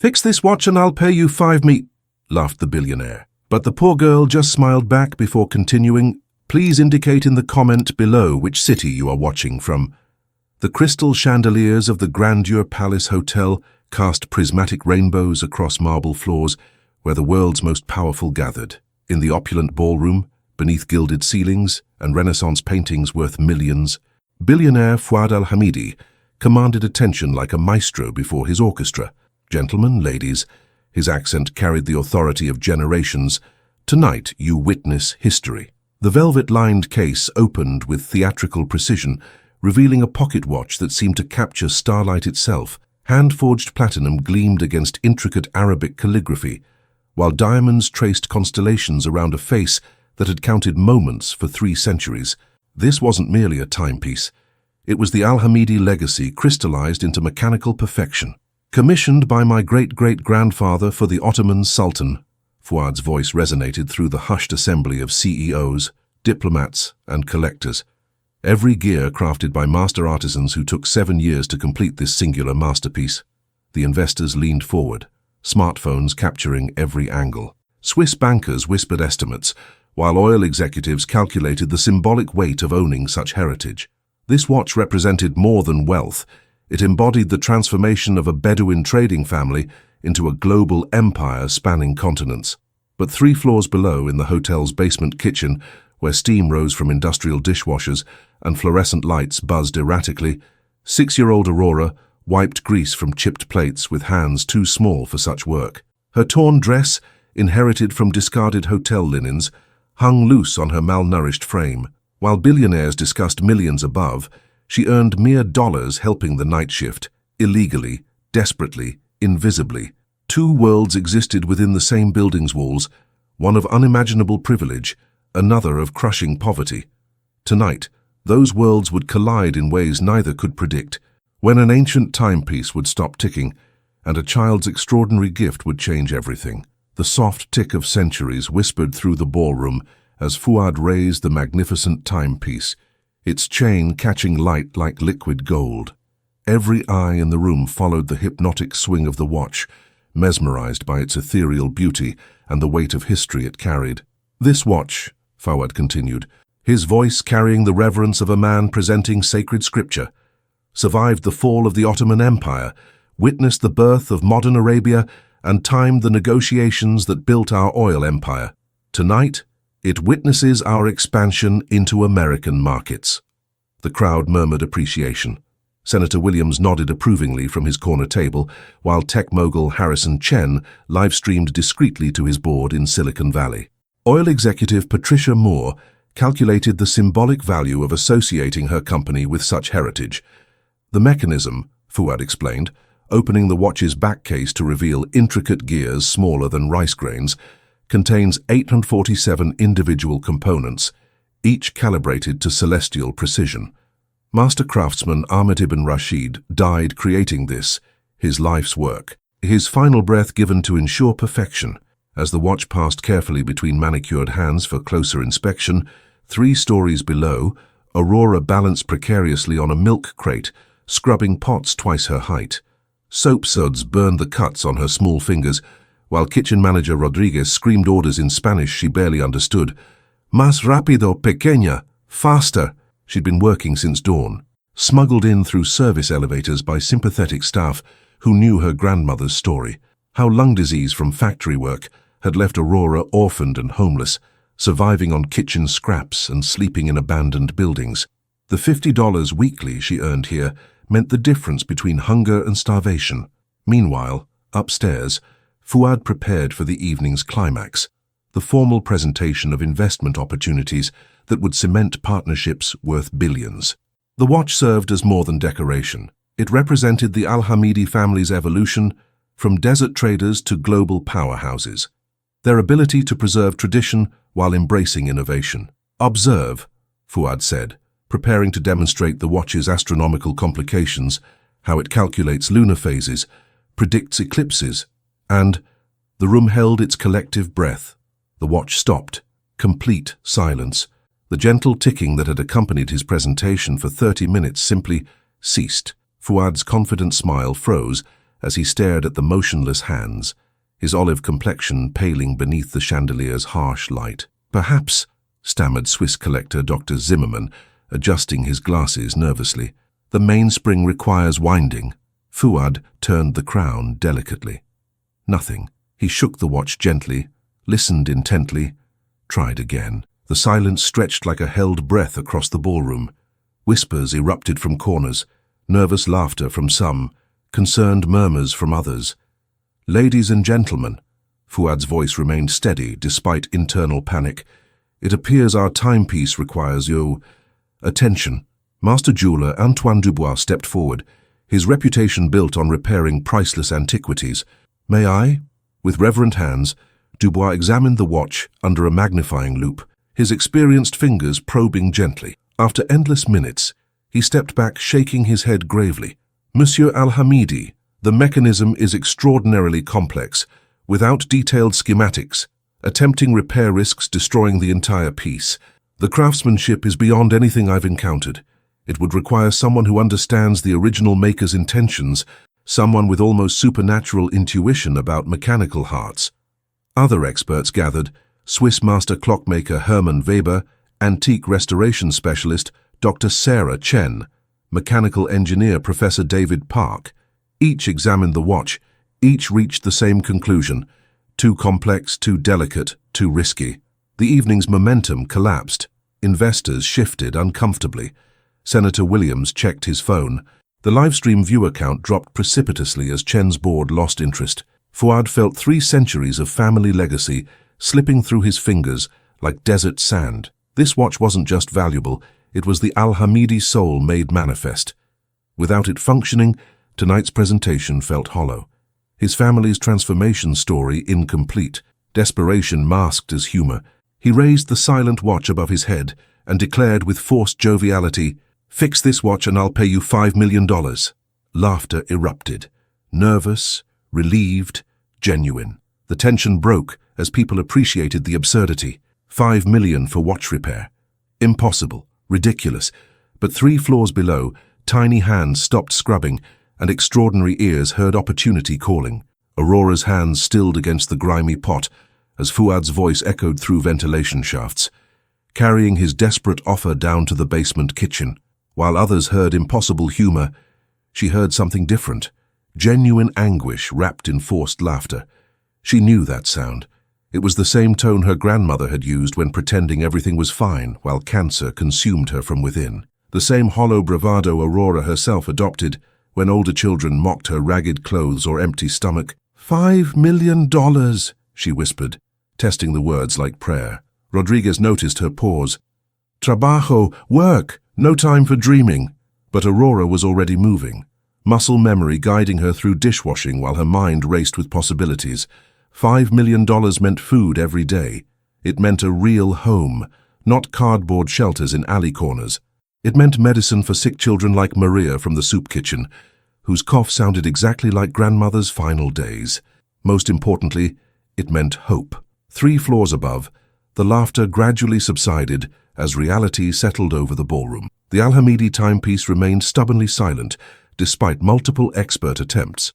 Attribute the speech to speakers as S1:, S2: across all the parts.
S1: "Fix this watch and I'll pay you 5 me," laughed the billionaire. But the poor girl just smiled back before continuing, "Please indicate in the comment below which city you are watching from." The crystal chandeliers of the Grandeur Palace Hotel cast prismatic rainbows across marble floors where the world's most powerful gathered. In the opulent ballroom, beneath gilded ceilings and Renaissance paintings worth millions, billionaire Fouad Al-Hamidi commanded attention like a maestro before his orchestra. "Gentlemen, ladies," his accent carried the authority of generations, "tonight you witness history." The velvet-lined case opened with theatrical precision, revealing a pocket watch that seemed to capture starlight itself. Hand-forged platinum gleamed against intricate Arabic calligraphy, while diamonds traced constellations around a face that had counted moments for 3 centuries. This wasn't merely a timepiece. It was the Al-Hamidi legacy crystallized into mechanical perfection. "Commissioned by my great-great-grandfather for the Ottoman Sultan," Fouad's voice resonated through the hushed assembly of CEOs, diplomats, and collectors. Every gear crafted by master artisans who took 7 years to complete this singular masterpiece. The investors leaned forward, smartphones capturing every angle. Swiss bankers whispered estimates, while oil executives calculated the symbolic weight of owning such heritage. This watch represented more than wealth. It embodied the transformation of a Bedouin trading family into a global empire spanning continents. But 3 floors below, in the hotel's basement kitchen, where steam rose from industrial dishwashers and fluorescent lights buzzed erratically, 6-year-old Aurora wiped grease from chipped plates with hands too small for such work. Her torn dress, inherited from discarded hotel linens, hung loose on her malnourished frame. While billionaires discussed millions above, she earned mere dollars helping the night shift, illegally, desperately, invisibly. 2 worlds existed within the same building's walls, one of unimaginable privilege, another of crushing poverty. Tonight, those worlds would collide in ways neither could predict, when an ancient timepiece would stop ticking, and a child's extraordinary gift would change everything. The soft tick of centuries whispered through the ballroom as Fouad raised the magnificent timepiece, its chain catching light like liquid gold. Every eye in the room followed the hypnotic swing of the watch, mesmerized by its ethereal beauty and the weight of history it carried. "This watch," Fouad continued, his voice carrying the reverence of a man presenting sacred scripture, "survived the fall of the Ottoman Empire, witnessed the birth of modern Arabia, and timed the negotiations that built our oil empire. Tonight, it witnesses our expansion into American markets." The crowd murmured appreciation. Senator Williams nodded approvingly from his corner table, while tech mogul Harrison Chen live-streamed discreetly to his board in Silicon Valley. Oil executive Patricia Moore calculated the symbolic value of associating her company with such heritage. "The mechanism," Fouad explained, opening the watch's back case to reveal intricate gears smaller than rice grains, contains 847 individual components, each calibrated to celestial precision. Master craftsman Ahmed ibn Rashid died creating this, his life's work, his final breath given to ensure perfection. As the watch passed carefully between manicured hands for closer inspection, 3 stories below, Aurora balanced precariously on a milk crate, scrubbing pots twice her height. Soap suds burned the cuts on her small fingers, while kitchen manager Rodriguez screamed orders in Spanish she barely understood. "Más rápido, pequeña! Faster!" She'd been working since dawn, smuggled in through service elevators by sympathetic staff who knew her grandmother's story, how lung disease from factory work had left Aurora orphaned and homeless, surviving on kitchen scraps and sleeping in abandoned buildings. The $50 weekly she earned here meant the difference between hunger and starvation. Meanwhile, upstairs, Fouad prepared for the evening's climax, the formal presentation of investment opportunities that would cement partnerships worth billions. The watch served as more than decoration. It represented the Al-Hamidi family's evolution from desert traders to global powerhouses, their ability to preserve tradition while embracing innovation. "Observe," Fouad said, preparing to demonstrate the watch's astronomical complications, how it calculates lunar phases, predicts eclipses, and the room held its collective breath. The watch stopped, complete silence. The gentle ticking that had accompanied his presentation for 30 minutes simply ceased. Fouad's confident smile froze as he stared at the motionless hands, his olive complexion paling beneath the chandelier's harsh light. "Perhaps," stammered Swiss collector Dr. Zimmermann, adjusting his glasses nervously. "The mainspring requires winding." Fuad turned the crown delicately. Nothing. He shook the watch gently, listened intently, tried again. The silence stretched like a held breath across the ballroom. Whispers erupted from corners, nervous laughter from some, concerned murmurs from others. "Ladies and gentlemen," Fuad's voice remained steady despite internal panic, "it appears our timepiece requires your attention." Master jeweler Antoine Dubois stepped forward, his reputation built on repairing priceless antiquities. "May I?" With reverent hands, Dubois examined the watch under a magnifying loupe, his experienced fingers probing gently. After endless minutes, he stepped back, shaking his head gravely. "Monsieur Al-Hamidi, the mechanism is extraordinarily complex, without detailed schematics. Attempting repair risks destroying the entire piece. The craftsmanship is beyond anything I've encountered. It would require someone who understands the original maker's intentions, someone with almost supernatural intuition about mechanical hearts." Other experts gathered: Swiss master clockmaker Hermann Weber, antique restoration specialist Dr. Sarah Chen, mechanical engineer Professor David Park. Each examined the watch, each reached the same conclusion: too complex, too delicate, too risky. The evening's momentum collapsed. Investors shifted uncomfortably. Senator Williams checked his phone. The livestream viewer count dropped precipitously as Chen's board lost interest. Fuad felt 3 centuries of family legacy slipping through his fingers like desert sand. This watch wasn't just valuable, it was the Al-Hamidi soul made manifest. Without it functioning, tonight's presentation felt hollow. His family's transformation story incomplete, desperation masked as humor. He raised the silent watch above his head and declared with forced joviality, "Fix this watch and I'll pay you $5 million. Laughter erupted. Nervous, relieved, genuine. The tension broke as people appreciated the absurdity. $5 million for watch repair. Impossible, ridiculous. But 3 floors below, tiny hands stopped scrubbing and extraordinary ears heard opportunity calling. Aurora's hands stilled against the grimy pot as Fuad's voice echoed through ventilation shafts, carrying his desperate offer down to the basement kitchen. While others heard impossible humor, she heard something different, genuine anguish wrapped in forced laughter. She knew that sound. It was the same tone her grandmother had used when pretending everything was fine while cancer consumed her from within. The same hollow bravado Aurora herself adopted when older children mocked her ragged clothes or empty stomach. $5 million, she whispered, testing the words like prayer. Rodriguez noticed her pause. Trabajo, work, no time for dreaming. But Aurora was already moving, muscle memory guiding her through dishwashing while her mind raced with possibilities. $5 million meant food every day. It meant a real home, not cardboard shelters in alley corners. It meant medicine for sick children like Maria from the soup kitchen, whose cough sounded exactly like grandmother's final days. Most importantly, it meant hope. 3 floors above, the laughter gradually subsided as reality settled over the ballroom. The Al-Hamidi timepiece remained stubbornly silent, despite multiple expert attempts.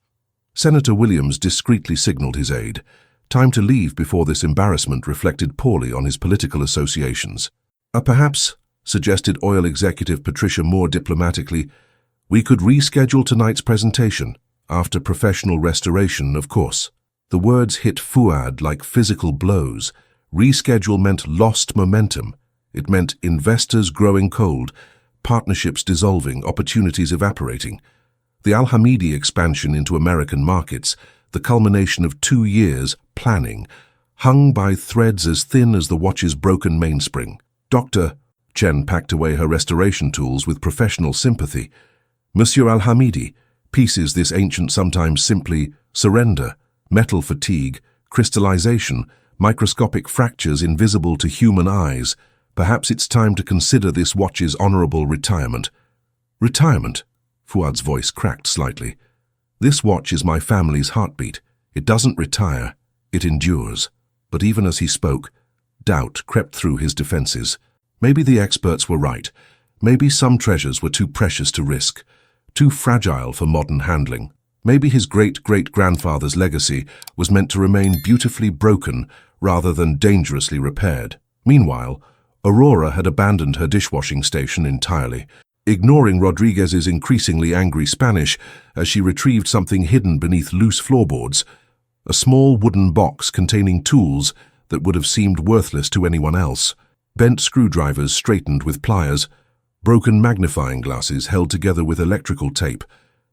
S1: Senator Williams discreetly signaled his aide. Time to leave before this embarrassment reflected poorly on his political associations. Perhaps, suggested oil executive Patricia Moore diplomatically, we could reschedule tonight's presentation, after professional restoration, of course. The words hit Fuad like physical blows. Reschedule meant lost momentum. It meant investors growing cold, partnerships dissolving, opportunities evaporating. The Al-Hamidi expansion into American markets, the culmination of 2 years planning, hung by threads as thin as the watch's broken mainspring. Dr. Chen packed away her restoration tools with professional sympathy. Monsieur Al-Hamidi, pieces this ancient sometimes simply surrender, metal fatigue, crystallization, microscopic fractures invisible to human eyes. Perhaps it's time to consider this watch's honorable retirement. Retirement? Fuad's voice cracked slightly. This watch is my family's heartbeat. It doesn't retire, it endures. But even as he spoke, doubt crept through his defenses. Maybe the experts were right. Maybe some treasures were too precious to risk, too fragile for modern handling. Maybe his great-great-grandfather's legacy was meant to remain beautifully broken rather than dangerously repaired. Meanwhile, Aurora had abandoned her dishwashing station entirely, ignoring Rodriguez's increasingly angry Spanish as she retrieved something hidden beneath loose floorboards, a small wooden box containing tools that would have seemed worthless to anyone else. Bent screwdrivers straightened with pliers, broken magnifying glasses held together with electrical tape,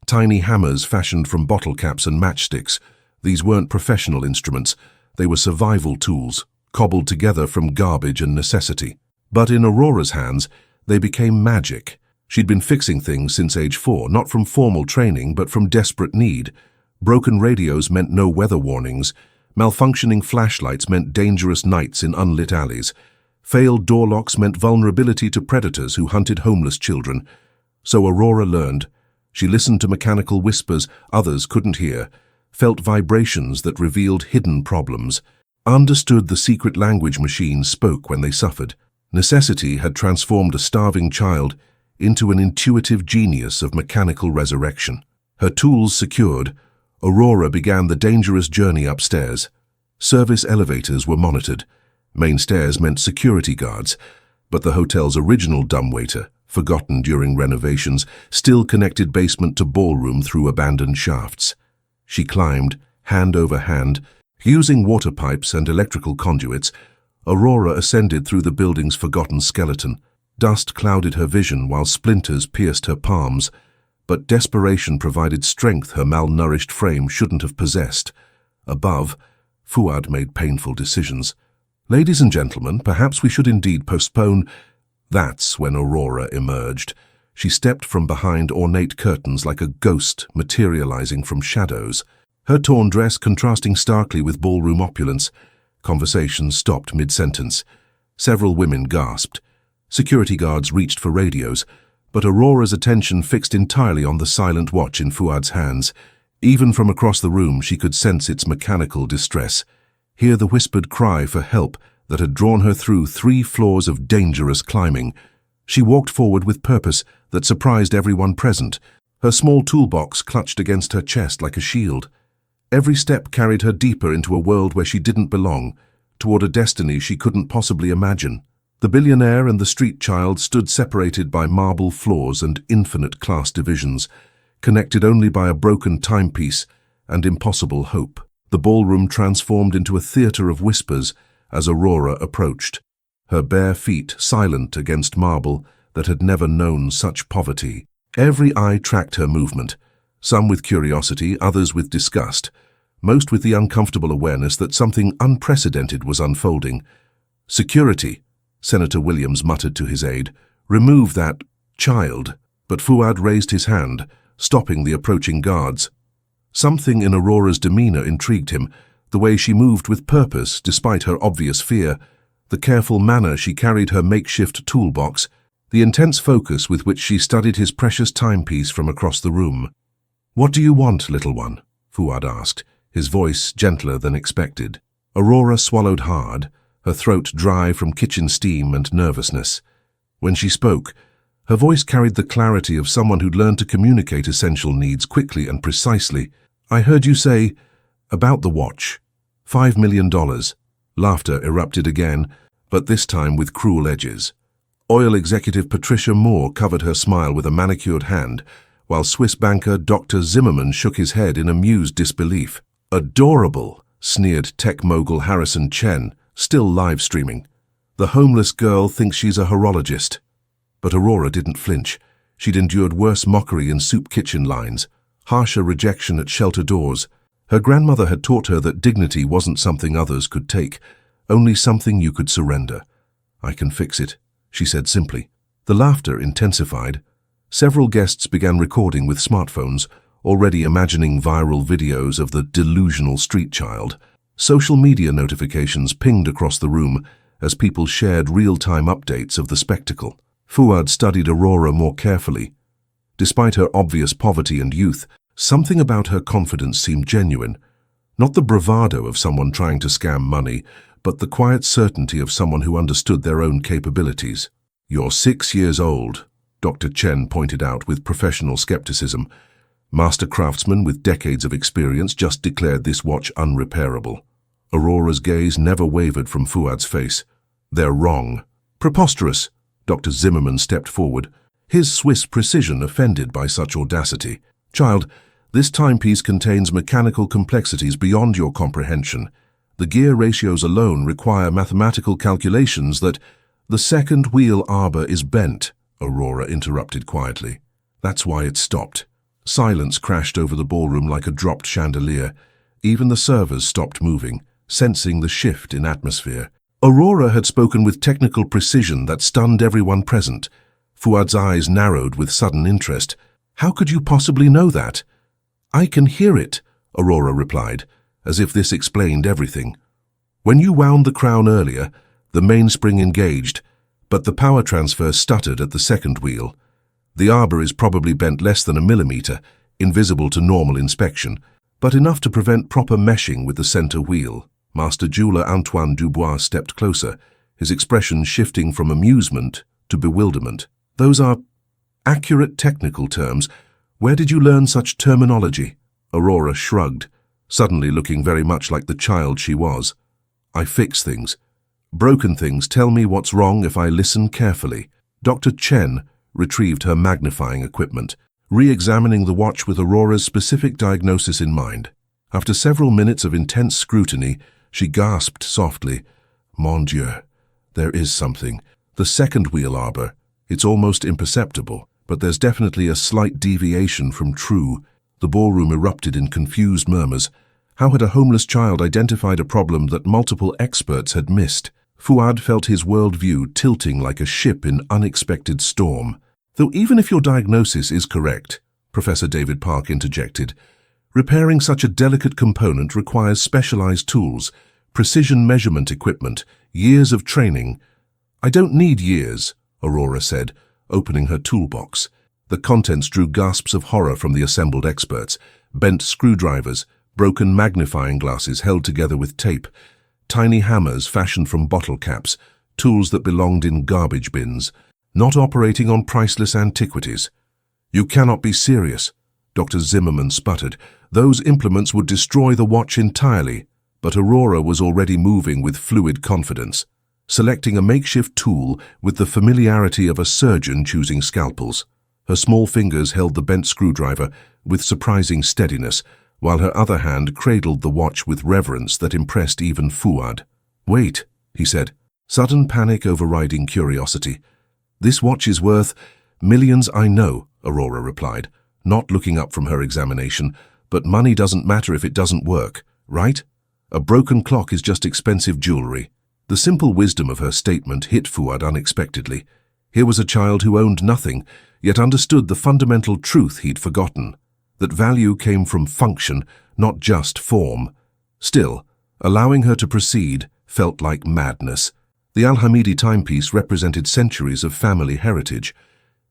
S1: tiny hammers fashioned from bottle caps and matchsticks. These weren't professional instruments, they were survival tools, cobbled together from garbage and necessity. But in Aurora's hands, they became magic. She'd been fixing things since age 4, not from formal training, but from desperate need. Broken radios meant no weather warnings. Malfunctioning flashlights meant dangerous nights in unlit alleys. Failed door locks meant vulnerability to predators who hunted homeless children. So Aurora learned. She listened to mechanical whispers others couldn't hear, felt vibrations that revealed hidden problems, understood the secret language machines spoke when they suffered. Necessity had transformed a starving child into an intuitive genius of mechanical resurrection. Her tools secured, Aurora began the dangerous journey upstairs. Service elevators were monitored. Main stairs meant security guards, but the hotel's original dumbwaiter, forgotten during renovations, still connected basement to ballroom through abandoned shafts. She climbed, hand over hand, using water pipes and electrical conduits. Aurora ascended through the building's forgotten skeleton. Dust clouded her vision while splinters pierced her palms, but desperation provided strength her malnourished frame shouldn't have possessed. Above, Fuad made painful decisions. Ladies and gentlemen, perhaps we should indeed postpone. That's when Aurora emerged. She stepped from behind ornate curtains like a ghost materializing from shadows. Her torn dress contrasting starkly with ballroom opulence. Conversation stopped mid-sentence. Several women gasped. Security guards reached for radios, but Aurora's attention fixed entirely on the silent watch in Fuad's hands. Even from across the room, she could sense its mechanical distress, hear the whispered cry for help that had drawn her through 3 floors of dangerous climbing. She walked forward with purpose that surprised everyone present, her small toolbox clutched against her chest like a shield. Every step carried her deeper into a world where she didn't belong, toward a destiny she couldn't possibly imagine. The billionaire and the street child stood separated by marble floors and infinite class divisions, connected only by a broken timepiece and impossible hope. The ballroom transformed into a theater of whispers as Aurora approached, her bare feet silent against marble that had never known such poverty. Every eye tracked her movement, some with curiosity, others with disgust, most with the uncomfortable awareness that something unprecedented was unfolding. "Security," Senator Williams muttered to his aide. "Remove that child." But Fuad raised his hand, stopping the approaching guards. Something in Aurora's demeanor intrigued him, the way she moved with purpose despite her obvious fear, the careful manner she carried her makeshift toolbox, the intense focus with which she studied his precious timepiece from across the room. "What do you want, little one?" Fuad asked, his voice gentler than expected. Aurora swallowed hard, her throat dry from kitchen steam and nervousness. When she spoke, her voice carried the clarity of someone who'd learned to communicate essential needs quickly and precisely. "I heard you say, about the watch. $5 million. Laughter erupted again, but this time with cruel edges. Oil executive Patricia Moore covered her smile with a manicured hand, while Swiss banker Dr. Zimmerman shook his head in amused disbelief. "Adorable," sneered tech mogul Harrison Chen, still live streaming. "The homeless girl thinks she's a horologist." But Aurora didn't flinch. She'd endured worse mockery in soup kitchen lines, harsher rejection at shelter doors. Her grandmother had taught her that dignity wasn't something others could take, only something you could surrender. "I can fix it," she said simply. The laughter intensified. Several guests began recording with smartphones, already imagining viral videos of the delusional street child. Social media notifications pinged across the room as people shared real-time updates of the spectacle. Fuad studied Aurora more carefully. Despite her obvious poverty and youth, something about her confidence seemed genuine. Not the bravado of someone trying to scam money, but the quiet certainty of someone who understood their own capabilities. "You're 6 years old," Dr. Chen pointed out with professional skepticism. Master craftsman with decades of experience just declared this watch unrepairable. Aurora's gaze never wavered from Fuad's face. They're wrong. Preposterous. Dr. Zimmerman stepped forward, his Swiss precision offended by such audacity. Child, this timepiece contains mechanical complexities beyond your comprehension. The gear ratios alone require mathematical calculations that— The second wheel arbor is bent, Aurora interrupted quietly. That's why it stopped. Silence crashed over the ballroom like a dropped chandelier. Even the servers stopped moving, sensing the shift in atmosphere. Aurora had spoken with technical precision that stunned everyone present. Fuad's eyes narrowed with sudden interest. How could you possibly know that? I can hear it, Aurora replied, as if this explained everything. When you wound the crown earlier, the mainspring engaged, but the power transfer stuttered at the second wheel. The arbor is probably bent less than a millimeter, invisible to normal inspection, but enough to prevent proper meshing with the center wheel. Master jeweler Antoine Dubois stepped closer, his expression shifting from amusement to bewilderment. Those are accurate technical terms. Where did you learn such terminology? Aurora shrugged, suddenly looking very much like the child she was. I fix things. Broken things tell me what's wrong if I listen carefully. Dr. Chen retrieved her magnifying equipment, re-examining the watch with Aurora's specific diagnosis in mind. After several minutes of intense scrutiny, she gasped softly, Mon Dieu, there is something. The second wheel arbor. It's almost imperceptible, but there's definitely a slight deviation from true. The ballroom erupted in confused murmurs. How had a homeless child identified a problem that multiple experts had missed? Fuad felt his worldview tilting like a ship in unexpected storm. Though even if your diagnosis is correct, Professor David Park interjected, repairing such a delicate component requires specialized tools, precision measurement equipment, years of training. I don't need years, Aurora said, opening her toolbox. The contents drew gasps of horror from the assembled experts. Bent screwdrivers, broken magnifying glasses held together with tape, tiny hammers fashioned from bottle caps, tools that belonged in garbage bins, not operating on priceless antiquities. You cannot be serious, Dr. Zimmerman sputtered. Those implements would destroy the watch entirely. But Aurora was already moving with fluid confidence, selecting a makeshift tool with the familiarity of a surgeon choosing scalpels. Her small fingers held the bent screwdriver with surprising steadiness, while her other hand cradled the watch with reverence that impressed even Fuad. Wait, he said, sudden panic overriding curiosity. This watch is worth millions, I know, Aurora replied, not looking up from her examination, but money doesn't matter if it doesn't work, right? A broken clock is just expensive jewelry. The simple wisdom of her statement hit Fuad unexpectedly. Here was a child who owned nothing, yet understood the fundamental truth he'd forgotten, that value came from function, not just form. Still, allowing her to proceed felt like madness. The Al-Hamidi timepiece represented centuries of family heritage.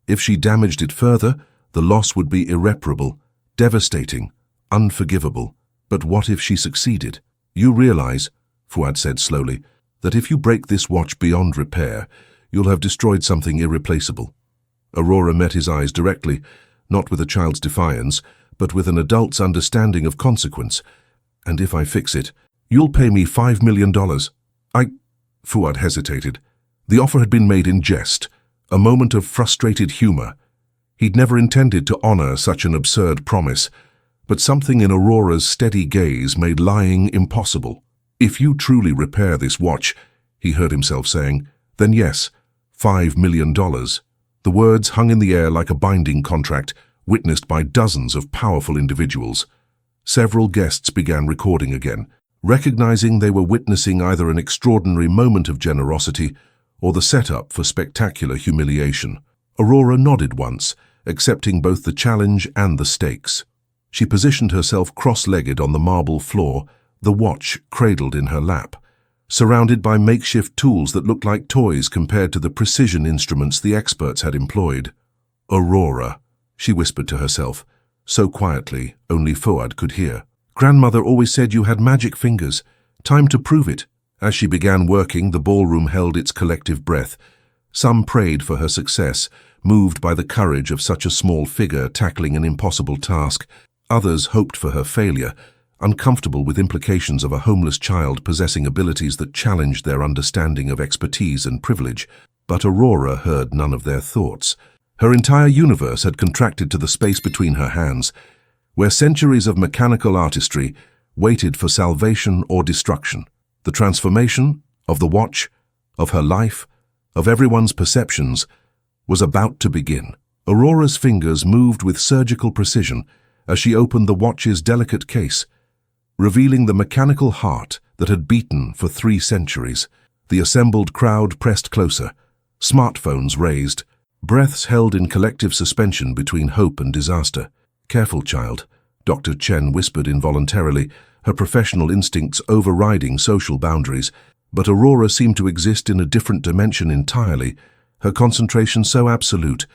S1: If she damaged it further, the loss would be irreparable, devastating, unforgivable. But what if she succeeded? You realize, Fuad said slowly, that if you break this watch beyond repair, you'll have destroyed something irreplaceable. Aurora met his eyes directly, not with a child's defiance, but with an adult's understanding of consequence. And if I fix it, you'll pay me $5 million. Fuad hesitated. The offer had been made in jest, a moment of frustrated humor. He'd never intended to honor such an absurd promise, but something in Aurora's steady gaze made lying impossible. If you truly repair this watch, he heard himself saying, then yes, $5 million. The words hung in the air like a binding contract, witnessed by dozens of powerful individuals. Several guests began recording again, recognizing they were witnessing either an extraordinary moment of generosity or the setup for spectacular humiliation. Aurora nodded once, accepting both the challenge and the stakes. She positioned herself cross-legged on the marble floor, the watch cradled in her lap, surrounded by makeshift tools that looked like toys compared to the precision instruments the experts had employed. Aurora, she whispered to herself, so quietly only Fuad could hear. Grandmother always said you had magic fingers. Time to prove it. As she began working, the ballroom held its collective breath. Some prayed for her success, moved by the courage of such a small figure tackling an impossible task. Others hoped for her failure, uncomfortable with implications of a homeless child possessing abilities that challenged their understanding of expertise and privilege. But Aurora heard none of their thoughts. Her entire universe had contracted to the space between her hands, where centuries of mechanical artistry waited for salvation or destruction. The transformation of the watch, of her life, of everyone's perceptions, was about to begin. Aurora's fingers moved with surgical precision as she opened the watch's delicate case, revealing the mechanical heart that had beaten for 3 centuries. The assembled crowd pressed closer, smartphones raised, breaths held in collective suspension between hope and disaster. "Careful, child," Dr. Chen whispered involuntarily, her professional instincts overriding social boundaries. But Aurora seemed to exist in a different dimension entirely, her concentration so absolute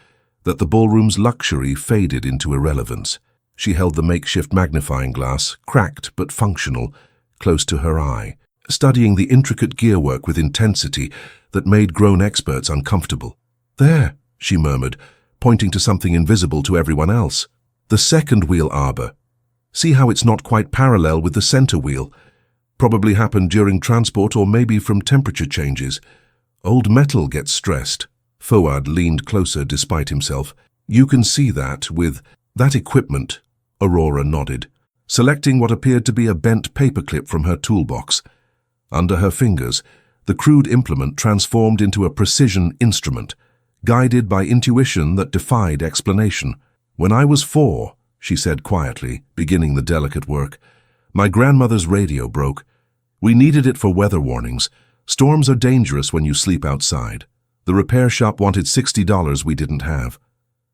S1: that the ballroom's luxury faded into irrelevance. She held the makeshift magnifying glass, cracked but functional, close to her eye, studying the intricate gearwork with intensity that made grown experts uncomfortable. "There," she murmured, pointing to something invisible to everyone else. "The second wheel arbor. See how it's not quite parallel with the center wheel. Probably happened during transport or maybe from temperature changes. Old metal gets stressed." Fouad leaned closer despite himself. "You can see that with that equipment," Aurora nodded, selecting what appeared to be a bent paperclip from her toolbox. Under her fingers, the crude implement transformed into a precision instrument, guided by intuition that defied explanation. "When I was 4, she said quietly, beginning the delicate work, "my grandmother's radio broke. We needed it for weather warnings. Storms are dangerous when you sleep outside. The repair shop wanted $60 we didn't have."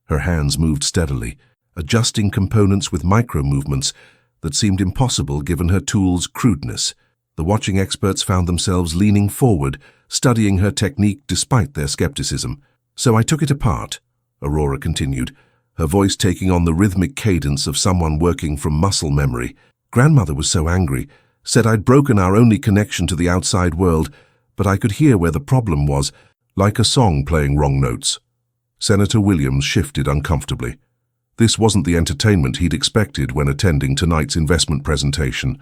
S1: Her hands moved steadily, adjusting components with micro-movements that seemed impossible given her tool's crudeness. The watching experts found themselves leaning forward, studying her technique despite their skepticism. "So I took it apart," Aurora continued, her voice taking on the rhythmic cadence of someone working from muscle memory. "Grandmother was so angry, said I'd broken our only connection to the outside world, but I could hear where the problem was, like a song playing wrong notes." Senator Williams shifted uncomfortably. This wasn't the entertainment he'd expected when attending tonight's investment presentation.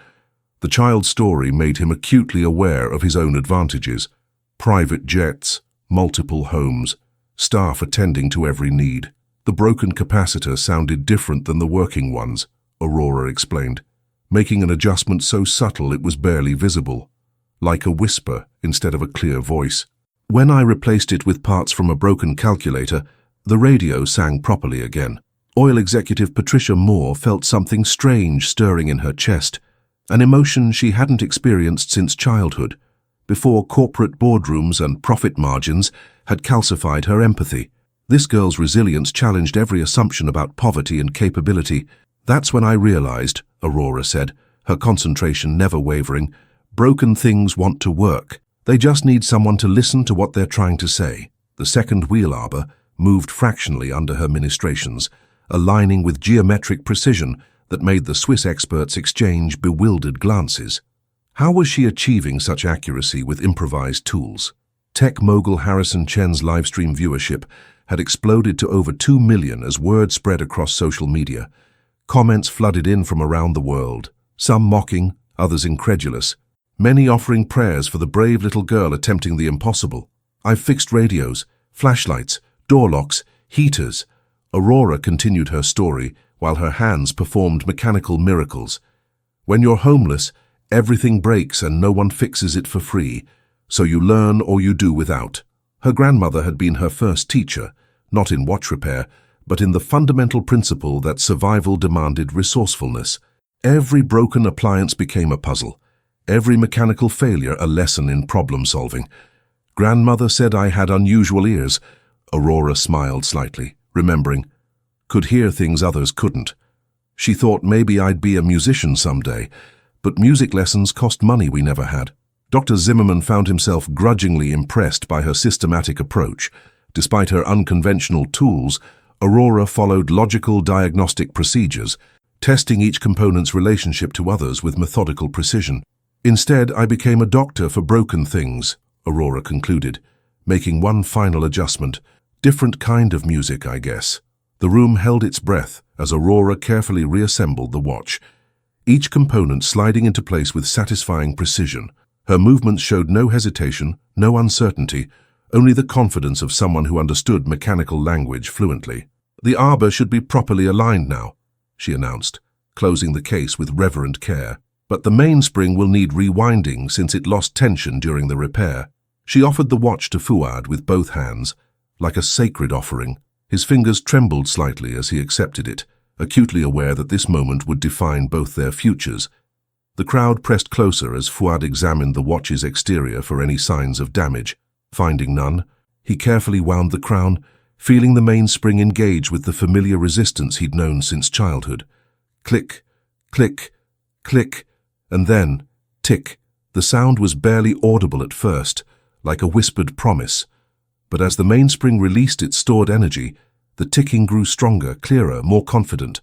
S1: The child's story made him acutely aware of his own advantages. Private jets, multiple homes, staff attending to every need. The broken capacitor sounded different than the working ones, Aurora explained, making an adjustment so subtle it was barely visible, like a whisper instead of a clear voice. When I replaced it with parts from a broken calculator, the radio sang properly again. Oil executive Patricia Moore felt something strange stirring in her chest, an emotion she hadn't experienced since childhood, before corporate boardrooms and profit margins had calcified her empathy. This girl's resilience challenged every assumption about poverty and capability. "That's when I realized," Aurora said, her concentration never wavering, "broken things want to work. They just need someone to listen to what they're trying to say." The second wheel arbor moved fractionally under her ministrations, aligning with geometric precision that made the Swiss experts exchange bewildered glances. How was she achieving such accuracy with improvised tools? Tech mogul Harrison Chen's livestream viewership had exploded to over 2 million as word spread across social media. Comments flooded in from around the world, some mocking, others incredulous, many offering prayers for the brave little girl attempting the impossible. "I've fixed radios, flashlights, door locks, heaters." Aurora continued her story while her hands performed mechanical miracles. "When you're homeless, everything breaks and no one fixes it for free, so you learn or you do without." Her grandmother had been her first teacher, not in watch repair, but in the fundamental principle that survival demanded resourcefulness. Every broken appliance became a puzzle, every mechanical failure a lesson in problem-solving. "Grandmother said I had unusual ears." Aurora smiled slightly, remembering. "Could hear things others couldn't. She thought maybe I'd be a musician someday, but music lessons cost money we never had." Dr. Zimmerman found himself grudgingly impressed by her systematic approach. Despite her unconventional tools, Aurora followed logical diagnostic procedures, testing each component's relationship to others with methodical precision. "Instead, I became a doctor for broken things," Aurora concluded, making one final adjustment, Different kind of music, I guess. The room held its breath as Aurora carefully reassembled the watch, each component sliding into place with satisfying precision. Her movements showed no hesitation, no uncertainty, only the confidence of someone who understood mechanical language fluently. "The arbor should be properly aligned now," she announced, closing the case with reverent care. "But the mainspring will need rewinding since it lost tension during the repair." She offered the watch to Fuad with both hands, like a sacred offering. His fingers trembled slightly as he accepted it, acutely aware that this moment would define both their futures. The crowd pressed closer as Fuad examined the watch's exterior for any signs of damage. Finding none, he carefully wound the crown, feeling the mainspring engage with the familiar resistance he'd known since childhood. Click, click, click, and then, tick. The sound was barely audible at first, like a whispered promise. But as the mainspring released its stored energy, the ticking grew stronger, clearer, more confident.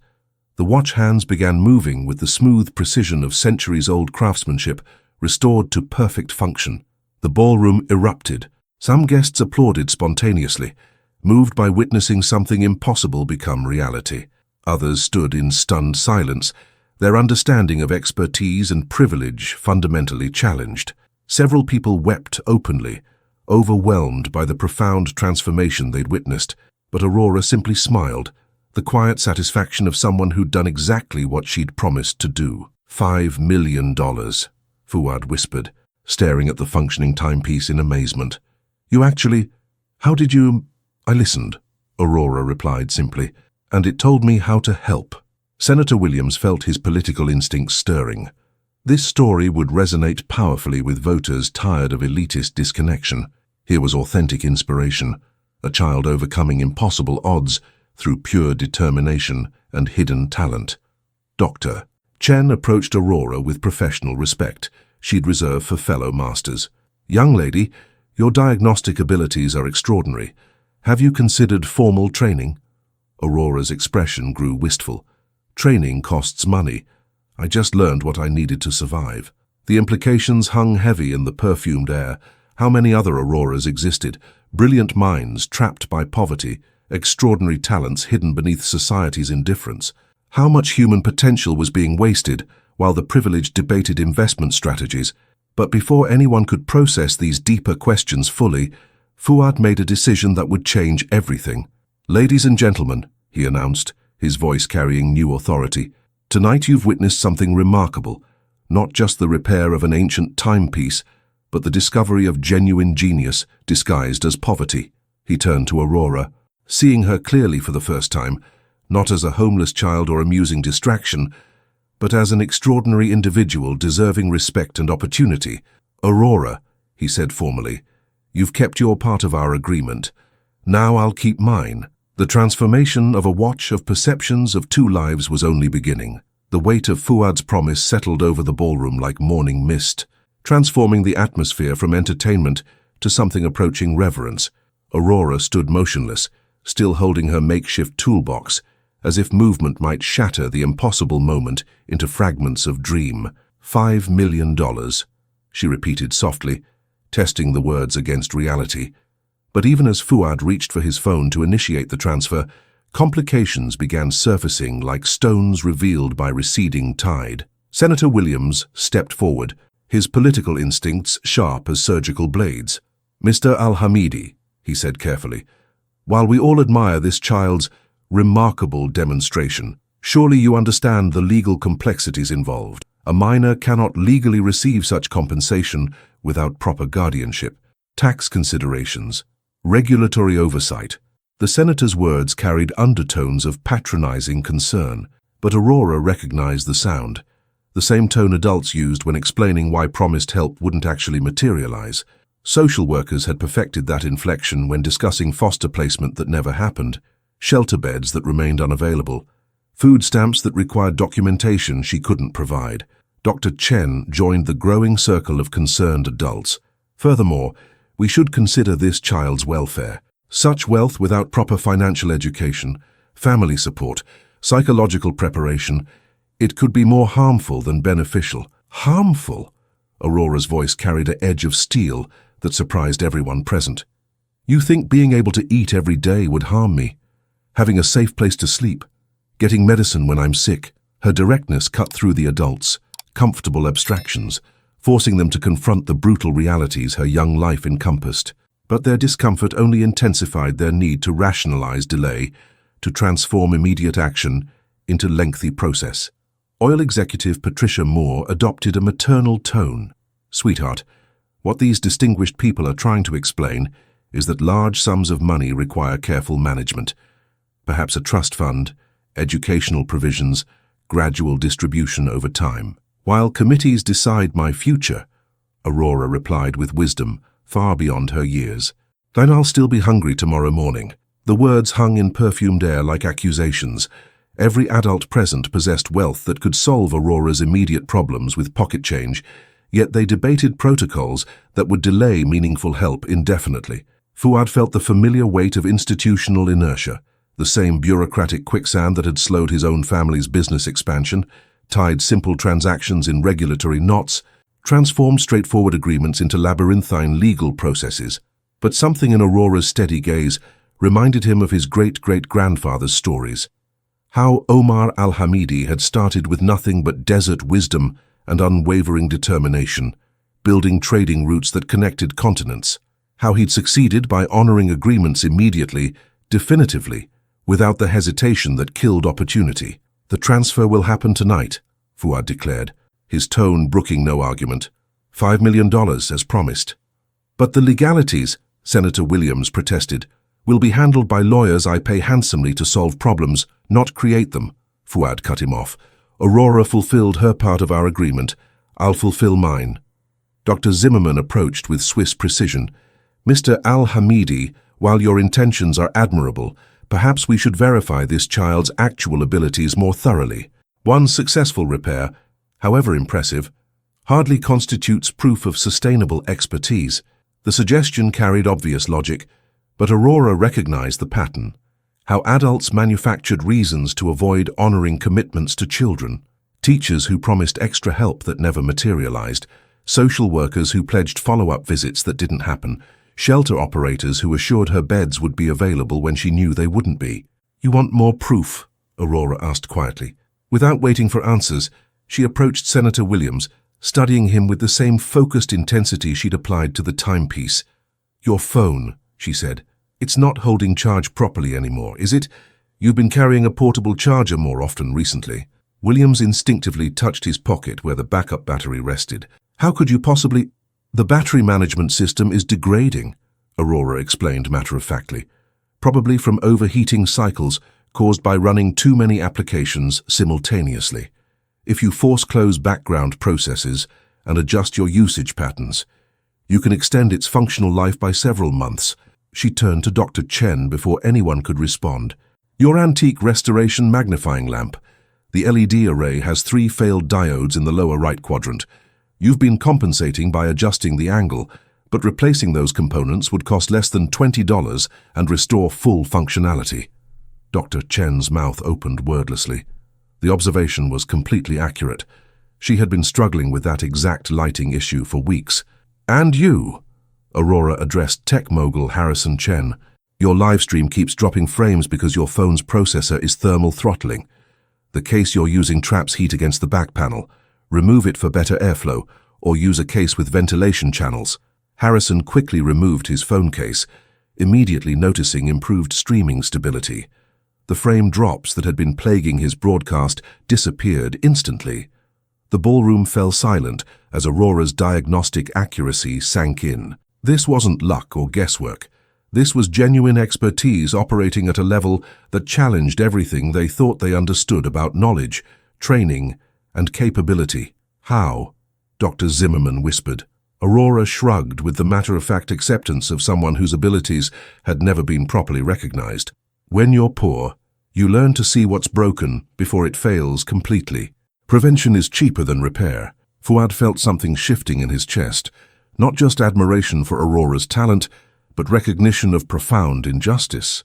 S1: The watch hands began moving with the smooth precision of centuries-old craftsmanship, restored to perfect function. The ballroom erupted. Some guests applauded spontaneously, moved by witnessing something impossible become reality. Others stood in stunned silence, their understanding of expertise and privilege fundamentally challenged. Several people wept openly, overwhelmed by the profound transformation they'd witnessed, but Aurora simply smiled, the quiet satisfaction of someone who'd done exactly what she'd promised to do. $5 million, Fuad whispered, staring at the functioning timepiece in amazement. How did you... I listened, Aurora replied simply, and it told me how to help. Senator Williams felt his political instincts stirring. This story would resonate powerfully with voters tired of elitist disconnection. Here was authentic inspiration, a child overcoming impossible odds through pure determination and hidden talent. Dr. Chen approached Aurora with professional respect she'd reserved for fellow masters. "Young lady, your diagnostic abilities are extraordinary. Have you considered formal training?" Aurora's expression grew wistful. "Training costs money. I just learned what I needed to survive." The implications hung heavy in the perfumed air. How many other Auroras existed? Brilliant minds trapped by poverty, extraordinary talents hidden beneath society's indifference. How much human potential was being wasted while the privileged debated investment strategies? But before anyone could process these deeper questions fully, Fuad made a decision that would change everything. "Ladies and gentlemen," he announced, his voice carrying new authority, "tonight you've witnessed something remarkable, not just the repair of an ancient timepiece, but the discovery of genuine genius disguised as poverty." He turned to Aurora, seeing her clearly for the first time, not as a homeless child or amusing distraction, but as an extraordinary individual deserving respect and opportunity. "Aurora," he said formally, "you've kept your part of our agreement. Now I'll keep mine." The transformation of a watch of perceptions of two lives was only beginning. The weight of Fuad's promise settled over the ballroom like morning mist, transforming the atmosphere from entertainment to something approaching reverence. Aurora stood motionless, still holding her makeshift toolbox, as if movement might shatter the impossible moment into fragments of dream. $5 million, she repeated softly, testing the words against reality. But even as Fuad reached for his phone to initiate the transfer, complications began surfacing like stones revealed by receding tide. Senator Williams stepped forward, his political instincts sharp as surgical blades. "Mr. Al-Hamidi," he said carefully, "while we all admire this child's remarkable demonstration, surely you understand the legal complexities involved. A minor cannot legally receive such compensation without proper guardianship, tax considerations, regulatory oversight." The senator's words carried undertones of patronizing concern, but Aurora recognized the sound, the same tone adults used when explaining why promised help wouldn't actually materialize. Social workers had perfected that inflection when discussing foster placement that never happened, shelter beds that remained unavailable, food stamps that required documentation she couldn't provide. Dr. Chen joined the growing circle of concerned adults. "Furthermore, we should consider this child's welfare. Such wealth without proper financial education, family support, psychological preparation, it could be more harmful than beneficial." "Harmful?" Aurora's voice carried an edge of steel that surprised everyone present. You think being able to eat every day would harm me? Having a safe place to sleep? Getting medicine when I'm sick? Her directness cut through the adults' comfortable abstractions, forcing them to confront the brutal realities her young life encompassed. But their discomfort only intensified their need to rationalize delay, to transform immediate action into lengthy process. Oil executive Patricia Moore adopted a maternal tone. "Sweetheart, what these distinguished people are trying to explain is that large sums of money require careful management. Perhaps a trust fund, educational provisions, gradual distribution over time. While committees decide my future," Aurora replied with wisdom far beyond her years, "then I'll still be hungry tomorrow morning." The words hung in perfumed air like accusations. Every adult present possessed wealth that could solve Aurora's immediate problems with pocket change, yet they debated protocols that would delay meaningful help indefinitely. Fuad felt the familiar weight of institutional inertia, the same bureaucratic quicksand that had slowed his own family's business expansion, tied simple transactions in regulatory knots, transformed straightforward agreements into labyrinthine legal processes. But something in Aurora's steady gaze reminded him of his great-great-grandfather's stories. How Omar al-Hamidi had started with nothing but desert wisdom and unwavering determination, building trading routes that connected continents. How he'd succeeded by honoring agreements immediately, definitively, without the hesitation that killed opportunity. "The transfer will happen tonight," Fuad declared, his tone brooking no argument. $5 million, as promised. "But the legalities," Senator Williams protested, "will be handled by lawyers I pay handsomely to solve problems, not create them." Fuad cut him off. "Aurora fulfilled her part of our agreement. I'll fulfill mine." Dr. Zimmerman approached with Swiss precision. "Mr. Al-Hamidi, while your intentions are admirable, perhaps we should verify this child's actual abilities more thoroughly. One successful repair, however impressive, hardly constitutes proof of sustainable expertise." The suggestion carried obvious logic, but Aurora recognized the pattern. How adults manufactured reasons to avoid honoring commitments to children. Teachers who promised extra help that never materialized. Social workers who pledged follow-up visits that didn't happen. Shelter operators who assured her beds would be available when she knew they wouldn't be. "You want more proof?" Aurora asked quietly. Without waiting for answers, she approached Senator Williams, studying him with the same focused intensity she'd applied to the timepiece. "Your phone," she said. "It's not holding charge properly anymore, is it? You've been carrying a portable charger more often recently." Williams instinctively touched his pocket where the backup battery rested. "How could you possibly—" "The battery management system is degrading," Aurora explained matter-of-factly. "Probably from overheating cycles caused by running too many applications simultaneously. If you force-close background processes and adjust your usage patterns, you can extend its functional life by several months." She turned to Dr. Chen before anyone could respond. "Your antique restoration magnifying lamp. The LED array has 3 failed diodes in the lower right quadrant. You've been compensating by adjusting the angle, but replacing those components would cost less than $20 and restore full functionality." Dr. Chen's mouth opened wordlessly. The observation was completely accurate. She had been struggling with that exact lighting issue for weeks. "And you," Aurora addressed tech mogul Harrison Chen, "your livestream keeps dropping frames because your phone's processor is thermal throttling. The case you're using traps heat against the back panel. Remove it for better airflow, or use a case with ventilation channels." Harrison quickly removed his phone case, immediately noticing improved streaming stability. The frame drops that had been plaguing his broadcast disappeared instantly. The ballroom fell silent as Aurora's diagnostic accuracy sank in. This wasn't luck or guesswork. This was genuine expertise operating at a level that challenged everything they thought they understood about knowledge, training, and capability. "How?" Dr. Zimmerman whispered. Aurora shrugged with the matter-of-fact acceptance of someone whose abilities had never been properly recognized. "When you're poor, you learn to see what's broken before it fails completely. Prevention is cheaper than repair." Fuad felt something shifting in his chest, not just admiration for Aurora's talent, but recognition of profound injustice.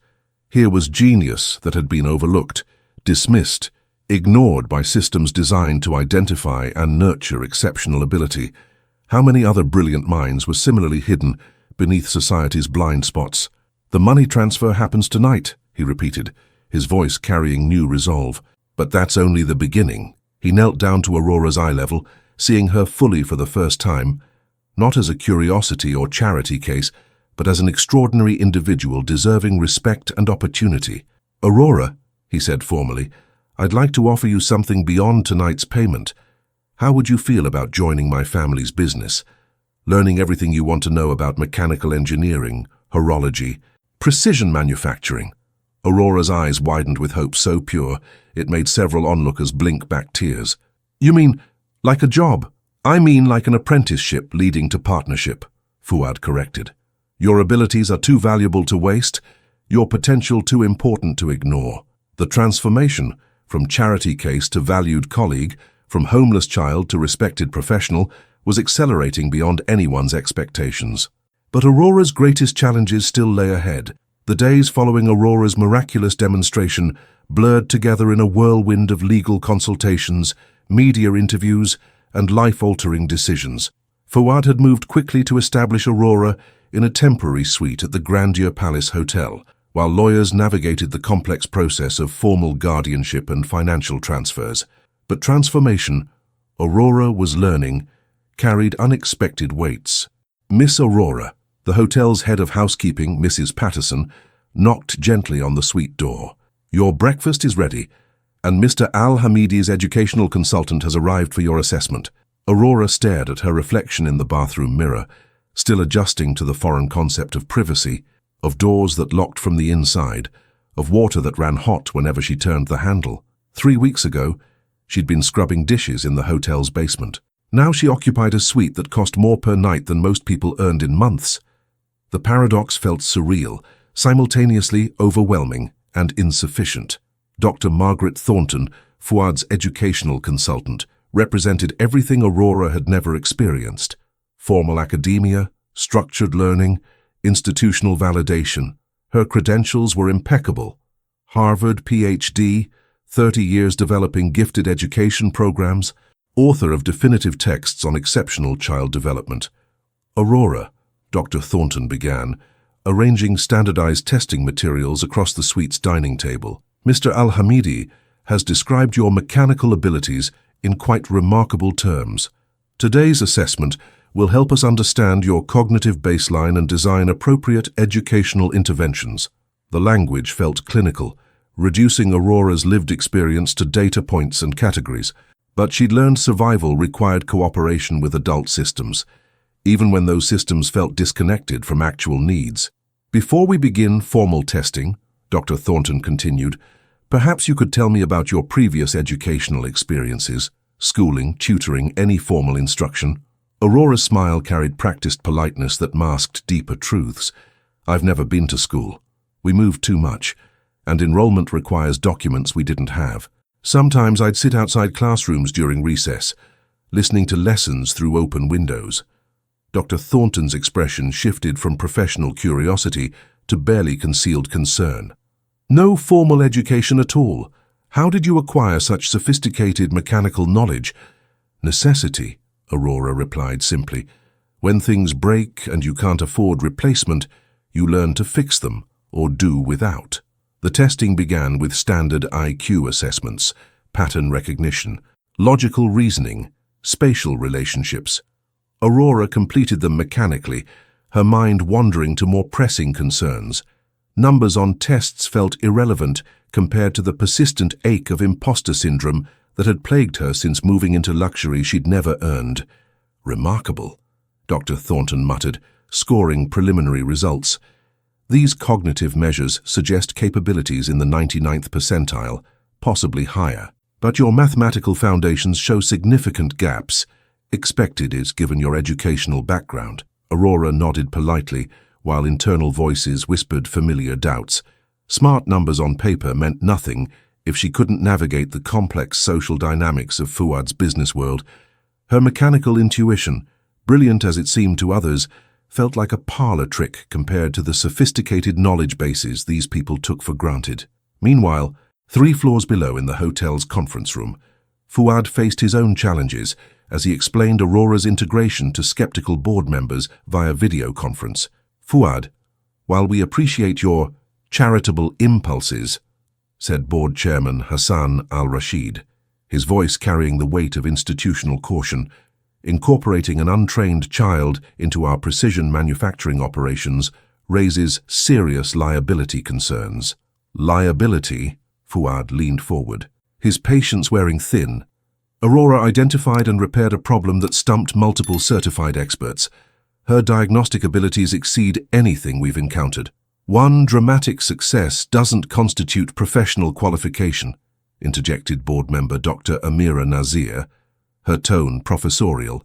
S1: Here was genius that had been overlooked, dismissed, ignored by systems designed to identify and nurture exceptional ability. How many other brilliant minds were similarly hidden beneath society's blind spots? The money transfer happens tonight, he repeated, his voice carrying new resolve. But that's only the beginning. He knelt down to Aurora's eye level, seeing her fully for the first time, not as a curiosity or charity case, but as an extraordinary individual deserving respect and opportunity. "Aurora," he said formally, "I'd like to offer you something beyond tonight's payment. How would you feel about joining my family's business, learning everything you want to know about mechanical engineering, horology, precision manufacturing?" Aurora's eyes widened with hope so pure it made several onlookers blink back tears. "You mean like a job?" "I mean like an apprenticeship leading to partnership," Fuad corrected. "Your abilities are too valuable to waste, your potential too important to ignore." The transformation, from charity case to valued colleague, from homeless child to respected professional, was accelerating beyond anyone's expectations. But Aurora's greatest challenges still lay ahead. The days following Aurora's miraculous demonstration blurred together in a whirlwind of legal consultations, media interviews, and life-altering decisions. Fuad had moved quickly to establish Aurora in a temporary suite at the Grandeur Palace Hotel, while lawyers navigated the complex process of formal guardianship and financial transfers. But transformation, Aurora was learning, carried unexpected weights. Miss Aurora, the hotel's head of housekeeping, Mrs. Patterson, knocked gently on the suite door. "Your breakfast is ready, and Mr. Al-Hamidi's educational consultant has arrived for your assessment." Aurora stared at her reflection in the bathroom mirror, still adjusting to the foreign concept of privacy, of doors that locked from the inside, of water that ran hot whenever she turned the handle. 3 weeks ago, she'd been scrubbing dishes in the hotel's basement. Now she occupied a suite that cost more per night than most people earned in months. The paradox felt surreal, simultaneously overwhelming and insufficient. Dr. Margaret Thornton, Fuad's educational consultant, represented everything Aurora had never experienced: formal academia, structured learning, institutional validation. Her credentials were impeccable. Harvard PhD, 30 years developing gifted education programs, author of definitive texts on exceptional child development. "Aurora," Dr. Thornton began, arranging standardized testing materials across the suite's dining table, "Mr. Al-Hamidi has described your mechanical abilities in quite remarkable terms. Today's assessment will help us understand your cognitive baseline and design appropriate educational interventions." The language felt clinical, reducing Aurora's lived experience to data points and categories. But she'd learned survival required cooperation with adult systems, even when those systems felt disconnected from actual needs. "Before we begin formal testing," Dr. Thornton continued, "perhaps you could tell me about your previous educational experiences, schooling, tutoring, any formal instruction." Aurora's smile carried practiced politeness that masked deeper truths. "I've never been to school. We moved too much, and enrollment requires documents we didn't have. Sometimes I'd sit outside classrooms during recess, listening to lessons through open windows." Dr. Thornton's expression shifted from professional curiosity to barely concealed concern. "No formal education at all. How did you acquire such sophisticated mechanical knowledge?" "Necessity," Aurora replied simply. "When things break and you can't afford replacement, you learn to fix them or do without." The testing began with standard IQ assessments, pattern recognition, logical reasoning, spatial relationships. Aurora completed them mechanically, her mind wandering to more pressing concerns. Numbers on tests felt irrelevant compared to the persistent ache of imposter syndrome that had plagued her since moving into luxury she'd never earned. "Remarkable," Dr. Thornton muttered, scoring preliminary results. "These cognitive measures suggest capabilities in the 99th percentile, possibly higher. But your mathematical foundations show significant gaps. Expected is given your educational background." Aurora nodded politely, while internal voices whispered familiar doubts. Smart numbers on paper meant nothing if she couldn't navigate the complex social dynamics of Fuad's business world. Her mechanical intuition, brilliant as it seemed to others, felt like a parlor trick compared to the sophisticated knowledge bases these people took for granted. Meanwhile, 3 floors below in the hotel's conference room, Fuad faced his own challenges as he explained Aurora's integration to skeptical board members via video conference. "Fuad, "While we appreciate your charitable impulses," said board chairman Hassan al-Rashid, his voice carrying the weight of institutional caution, "incorporating an untrained child into our precision manufacturing operations raises serious liability concerns." "Liability?" Fuad leaned forward, his patience wearing thin. Aurora identified and repaired a problem that stumped multiple certified experts. Her diagnostic abilities exceed anything we've encountered. "One dramatic success doesn't constitute professional qualification," interjected board member Dr. Amira Nazir, her tone professorial.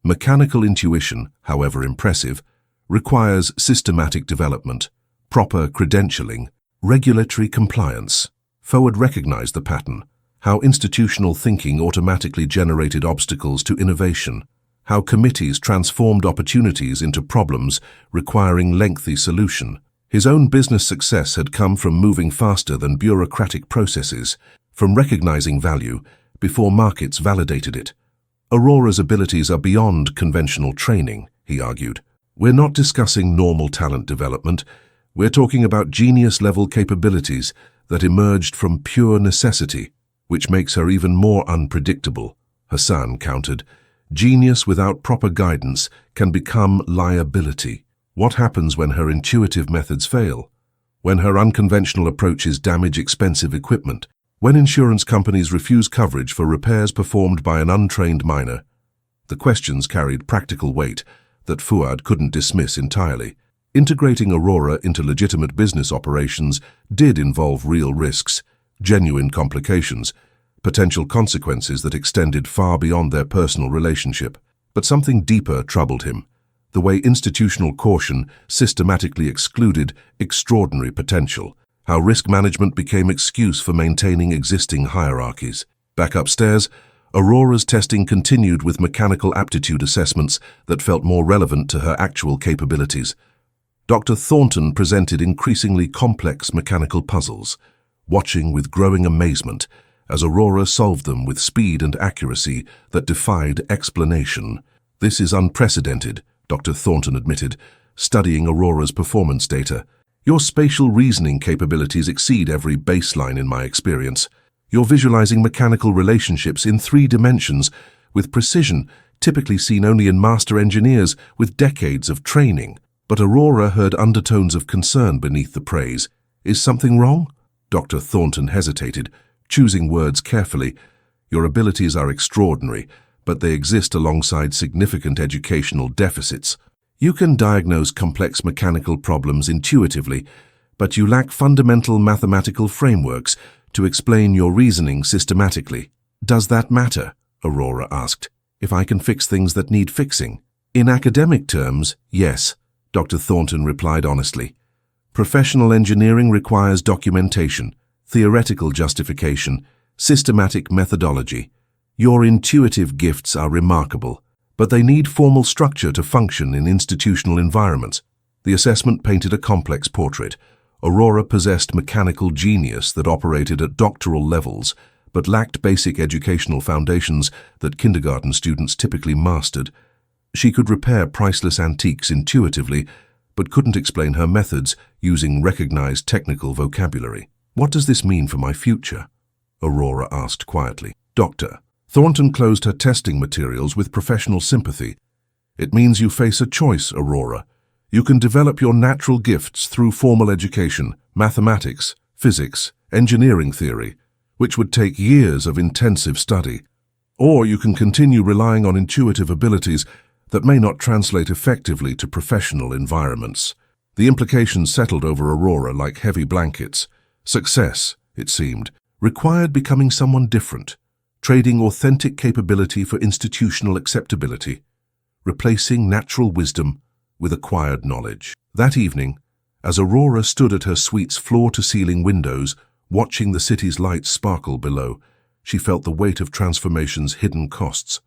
S1: "Mechanical intuition, however impressive, requires systematic development, proper credentialing, regulatory compliance." Fuad recognized the pattern, how institutional thinking automatically generated obstacles to innovation, how committees transformed opportunities into problems requiring lengthy solution. His own business success had come from moving faster than bureaucratic processes, from recognizing value before markets validated it. "Aurora's abilities are beyond conventional training," he argued. "We're not discussing normal talent development. We're talking about genius-level capabilities that emerged from pure necessity, which makes her even more unpredictable," Hassan countered. "Genius without proper guidance can become liability. What happens when her intuitive methods fail? When her unconventional approaches damage expensive equipment? When insurance companies refuse coverage for repairs performed by an untrained minor?" The questions carried practical weight that Fuad couldn't dismiss entirely. Integrating Aurora into legitimate business operations did involve real risks, genuine complications, potential consequences that extended far beyond their personal relationship. But something deeper troubled him: the way institutional caution systematically excluded extraordinary potential, how risk management became excuse for maintaining existing hierarchies. Back upstairs, Aurora's testing continued with mechanical aptitude assessments that felt more relevant to her actual capabilities. Dr. Thornton presented increasingly complex mechanical puzzles, watching with growing amazement as Aurora solved them with speed and accuracy that defied explanation. "This is unprecedented," Dr. Thornton admitted, studying Aurora's performance data. "Your spatial reasoning capabilities exceed every baseline in my experience. You're visualizing mechanical relationships in 3 dimensions with precision typically seen only in master engineers with decades of training." But Aurora heard undertones of concern beneath the praise. "Is something wrong?" Dr. Thornton hesitated, choosing words carefully. "Your abilities are extraordinary, but they exist alongside significant educational deficits. You can diagnose complex mechanical problems intuitively, but you lack fundamental mathematical frameworks to explain your reasoning systematically." "Does that matter?" Aurora asked. "If I can fix things that need fixing?" "In academic terms, yes," Dr. Thornton replied honestly. "Professional engineering requires documentation, theoretical justification, systematic methodology. Your intuitive gifts are remarkable, but they need formal structure to function in institutional environments." The assessment painted a complex portrait. Aurora possessed mechanical genius that operated at doctoral levels, but lacked basic educational foundations that kindergarten students typically mastered. She could repair priceless antiques intuitively, but couldn't explain her methods using recognized technical vocabulary. "What does this mean for my future?" Aurora asked quietly. Dr. Thornton closed her testing materials with professional sympathy. "It means you face a choice, Aurora. You can develop your natural gifts through formal education, mathematics, physics, engineering theory, which would take years of intensive study. Or you can continue relying on intuitive abilities that may not translate effectively to professional environments." The implications settled over Aurora like heavy blankets. Success, it seemed, required becoming someone different, trading authentic capability for institutional acceptability, replacing natural wisdom with acquired knowledge. That evening, as Aurora stood at her suite's floor-to-ceiling windows, watching the city's lights sparkle below, she felt the weight of transformation's hidden costs.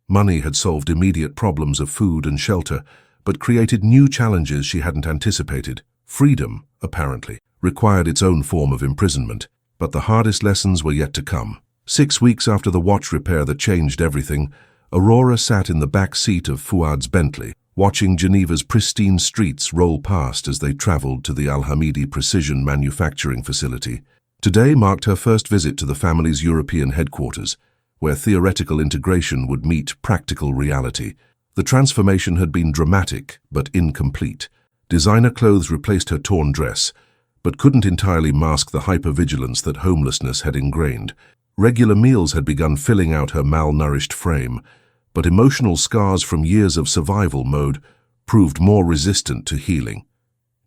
S1: Money had solved immediate problems of food and shelter, but created new challenges she hadn't anticipated. Freedom, apparently, required its own form of imprisonment, but the hardest lessons were yet to come. 6 weeks after the watch repair that changed everything, Aurora sat in the back seat of Fuad's Bentley, watching Geneva's pristine streets roll past as they traveled to the Al-Hamidi precision manufacturing facility. Today marked her first visit to the family's European headquarters, where theoretical integration would meet practical reality. The transformation had been dramatic, but incomplete. Designer clothes replaced her torn dress, but couldn't entirely mask the hypervigilance that homelessness had ingrained. Regular meals had begun filling out her malnourished frame, but emotional scars from years of survival mode proved more resistant to healing.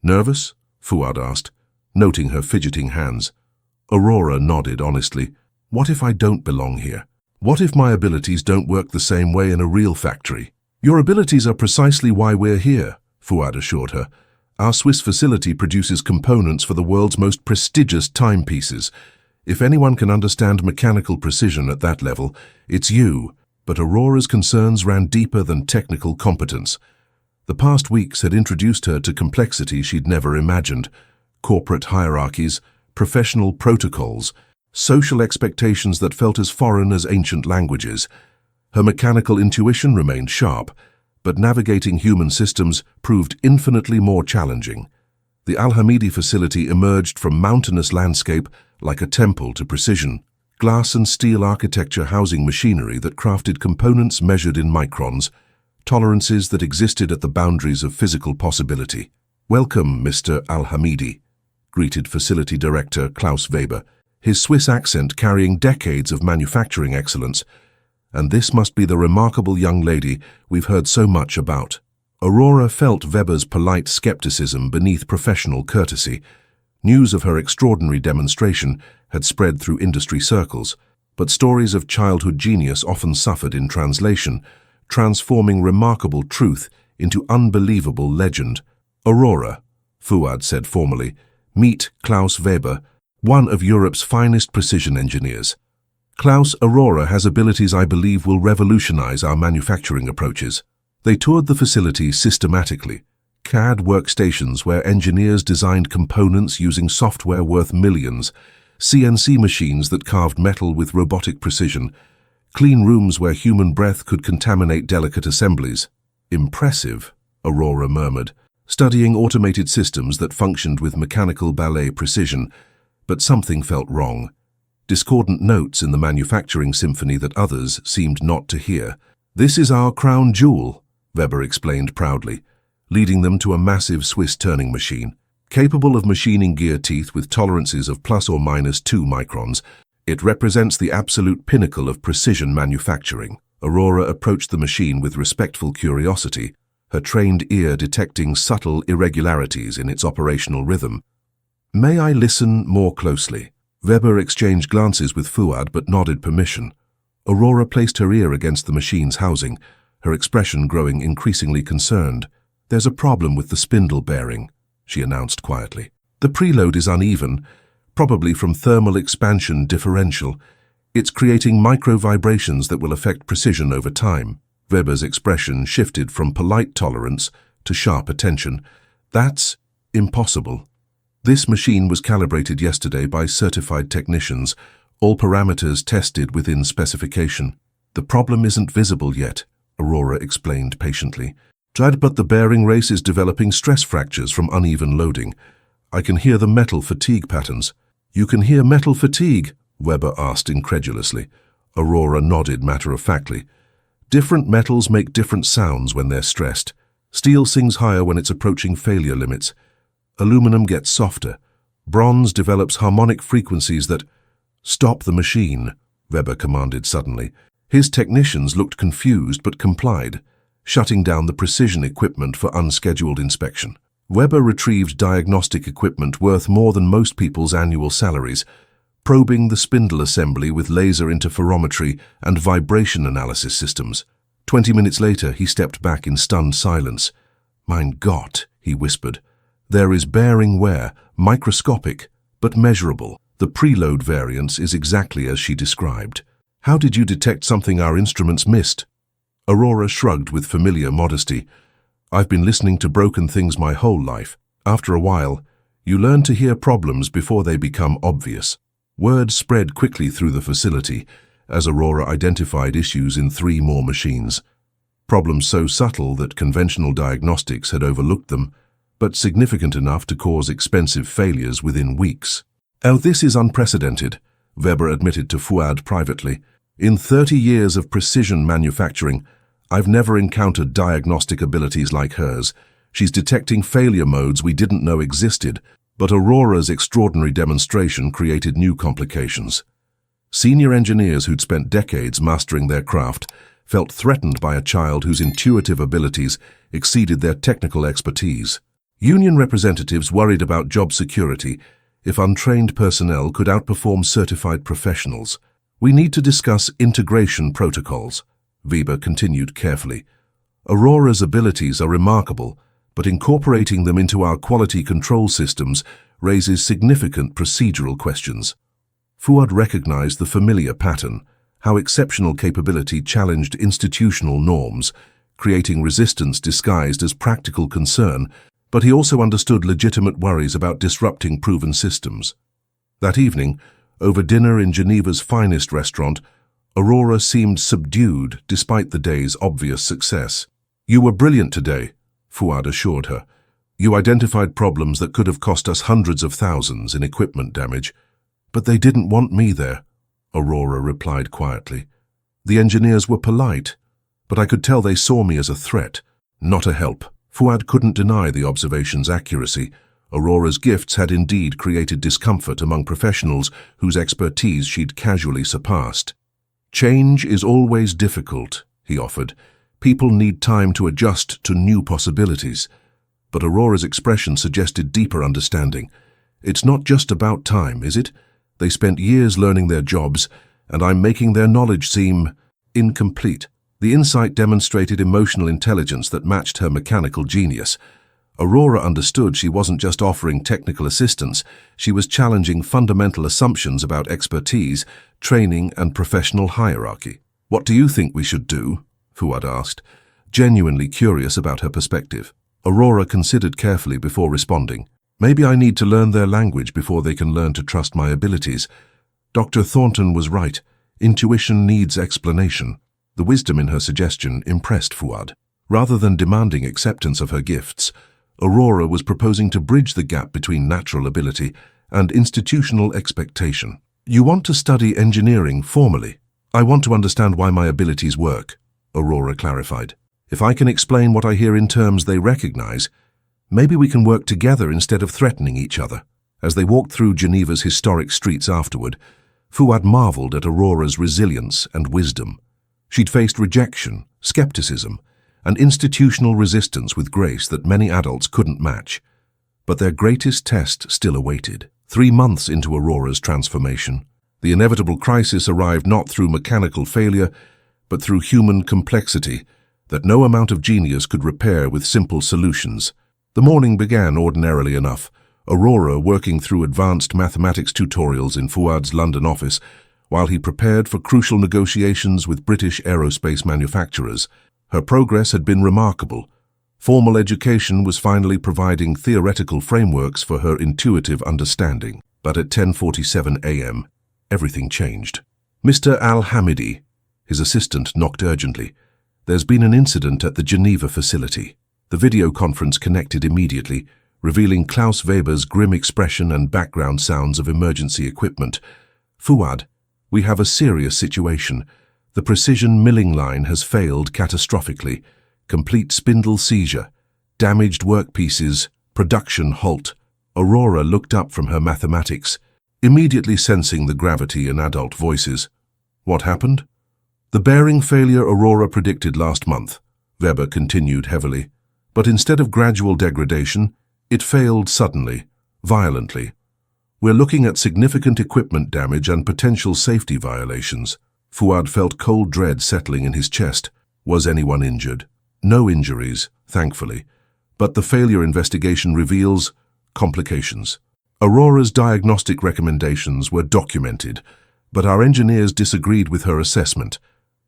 S1: "Nervous?" Fuad asked, noting her fidgeting hands. Aurora nodded honestly. "What if I don't belong here? What if my abilities don't work the same way in a real factory?" "Your abilities are precisely why we're here," Fuad assured her. "Our Swiss facility produces components for the world's most prestigious timepieces. If anyone can understand mechanical precision at that level, it's you." But Aurora's concerns ran deeper than technical competence. The past weeks had introduced her to complexity she'd never imagined: corporate hierarchies, professional protocols, social expectations that felt as foreign as ancient languages. Her mechanical intuition remained sharp, but navigating human systems proved infinitely more challenging. The Al-Hamidi facility emerged from mountainous landscape like a temple to precision. Glass and steel architecture housing machinery that crafted components measured in microns, tolerances that existed at the boundaries of physical possibility. "Welcome, Mr. Al-Hamidi," greeted Facility Director Klaus Weber, his Swiss accent carrying decades of manufacturing excellence. "And this must be the remarkable young lady we've heard so much about." Aurora felt Weber's polite skepticism beneath professional courtesy. News of her extraordinary demonstration had spread through industry circles, but stories of childhood genius often suffered in translation, transforming remarkable truth into unbelievable legend. "Aurora," Fuad said formally, "meet Klaus Weber, one of Europe's finest precision engineers. Klaus, Aurora has abilities I believe will revolutionize our manufacturing approaches." They toured the facility systematically. CAD workstations where engineers designed components using software worth millions, CNC machines that carved metal with robotic precision, clean rooms where human breath could contaminate delicate assemblies. "Impressive," Aurora murmured, studying automated systems that functioned with mechanical ballet precision, but something felt wrong. Discordant notes in the manufacturing symphony that others seemed not to hear. "This is our crown jewel," Weber explained proudly, leading them to a massive Swiss turning machine. Capable of machining gear teeth with tolerances of plus or minus 2 microns, it represents the absolute pinnacle of precision manufacturing. Aurora approached the machine with respectful curiosity, her trained ear detecting subtle irregularities in its operational rhythm. "May I listen more closely?" Weber exchanged glances with Fuad but nodded permission. Aurora placed her ear against the machine's housing, her expression growing increasingly concerned. "There's a problem with the spindle bearing," she announced quietly. "The preload is uneven, probably from thermal expansion differential. It's creating micro-vibrations that will affect precision over time." Weber's expression shifted from polite tolerance to sharp attention. "That's impossible. This machine was calibrated yesterday by certified technicians, all parameters tested within specification. The problem isn't visible yet," Aurora explained patiently. "But the bearing race is developing stress fractures from uneven loading. I can hear the metal fatigue patterns." "You can hear metal fatigue?" Weber asked incredulously. Aurora nodded matter-of-factly. "Different metals make different sounds when they're stressed. Steel sings higher when it's approaching failure limits. Aluminum gets softer. Bronze develops harmonic frequencies that—" "Stop the machine," Weber commanded suddenly. His technicians looked confused but complied, shutting down the precision equipment for unscheduled inspection. Weber retrieved diagnostic equipment worth more than most people's annual salaries, probing the spindle assembly with laser interferometry and vibration analysis systems. 20 minutes later, he stepped back in stunned silence. "Mein Gott," he whispered. "There is bearing wear, microscopic, but measurable. The preload variance is exactly as she described. How did you detect something our instruments missed?" Aurora shrugged with familiar modesty. "I've been listening to broken things my whole life. After a while, you learn to hear problems before they become obvious." Word spread quickly through the facility as Aurora identified issues in 3 more machines. Problems so subtle that conventional diagnostics had overlooked them, but significant enough to cause expensive failures within weeks. "Oh, this is unprecedented," Weber admitted to Fuad privately. "In 30 years of precision manufacturing, I've never encountered diagnostic abilities like hers. She's detecting failure modes we didn't know existed, but Aurora's extraordinary demonstration created new complications." Senior engineers who'd spent decades mastering their craft felt threatened by a child whose intuitive abilities exceeded their technical expertise. Union representatives worried about job security if untrained personnel could outperform certified professionals. "We need to discuss integration protocols," Weber continued carefully. "Aurora's abilities are remarkable, but incorporating them into our quality control systems raises significant procedural questions." Fuad recognized the familiar pattern, how exceptional capability challenged institutional norms, creating resistance disguised as practical concern, but he also understood legitimate worries about disrupting proven systems. That evening, over dinner in Geneva's finest restaurant, Aurora seemed subdued despite the day's obvious success. "You were brilliant today," Fuad assured her. "You identified problems that could have cost us hundreds of thousands in equipment damage. But they didn't want me there," Aurora replied quietly. "The engineers were polite, but I could tell they saw me as a threat, not a help." Fuad couldn't deny the observation's accuracy. Aurora's gifts had indeed created discomfort among professionals whose expertise she'd casually surpassed. "Change is always difficult," he offered. "People need time to adjust to new possibilities." But Aurora's expression suggested deeper understanding. "It's not just about time, is it? They spent years learning their jobs, and I'm making their knowledge seem incomplete." The insight demonstrated emotional intelligence that matched her mechanical genius. Aurora understood she wasn't just offering technical assistance, she was challenging fundamental assumptions about expertise, training, and professional hierarchy. "What do you think we should do?" Fuad asked, genuinely curious about her perspective. Aurora considered carefully before responding. "Maybe I need to learn their language before they can learn to trust my abilities. Dr. Thornton was right. Intuition needs explanation." The wisdom in her suggestion impressed Fuad. Rather than demanding acceptance of her gifts, Aurora was proposing to bridge the gap between natural ability and institutional expectation. "You want to study engineering formally. I want to understand why my abilities work," Aurora clarified. "If I can explain what I hear in terms they recognize, maybe we can work together instead of threatening each other." As they walked through Geneva's historic streets afterward, Fuad marveled at Aurora's resilience and wisdom. She'd faced rejection, skepticism, and institutional resistance with grace that many adults couldn't match. But their greatest test still awaited. 3 months into Aurora's transformation, the inevitable crisis arrived not through mechanical failure, but through human complexity that no amount of genius could repair with simple solutions. The morning began ordinarily enough, Aurora working through advanced mathematics tutorials in Fuad's London office, while he prepared for crucial negotiations with British aerospace manufacturers. Her progress had been remarkable. Formal education was finally providing theoretical frameworks for her intuitive understanding. But at 10:47 a.m., everything changed. "Mr. Al-Hamidi," his assistant knocked urgently. "There's been an incident at the Geneva facility." The video conference connected immediately, revealing Klaus Weber's grim expression and background sounds of emergency equipment. "Fuad, we have a serious situation. The precision milling line has failed catastrophically. Complete spindle seizure, damaged workpieces, production halt." Aurora looked up from her mathematics, immediately sensing the gravity in adult voices. "What happened?" "The bearing failure Aurora predicted last month," Weber continued heavily. "But instead of gradual degradation, it failed suddenly, violently. We're looking at significant equipment damage and potential safety violations." Fuad felt cold dread settling in his chest. Was anyone injured? No injuries, thankfully. But the failure investigation reveals complications. Aurora's diagnostic recommendations were documented, but our engineers disagreed with her assessment.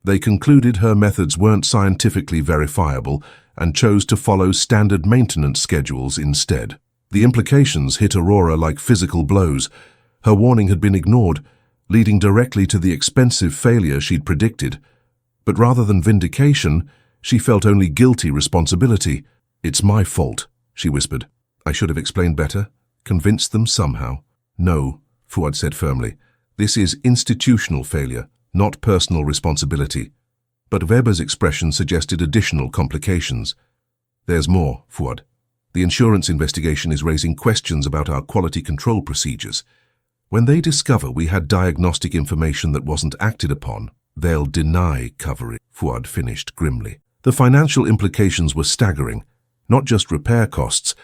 S1: They concluded her methods weren't scientifically verifiable and chose to follow standard maintenance schedules instead. The implications hit Aurora like physical blows. Her warning had been ignored, leading directly to the expensive failure she'd predicted. But rather than vindication, She felt only guilty responsibility. "It's my fault," she whispered. "I should have explained better, convinced them somehow." "No," Fuad said firmly. "This is institutional failure, not personal responsibility." But Weber's expression suggested additional complications. "There's more, Fuad. The insurance investigation is raising questions about our quality control procedures. When they discover we had diagnostic information that wasn't acted upon, they'll deny coverage," Fuad finished grimly. The financial implications were staggering, not just repair costs,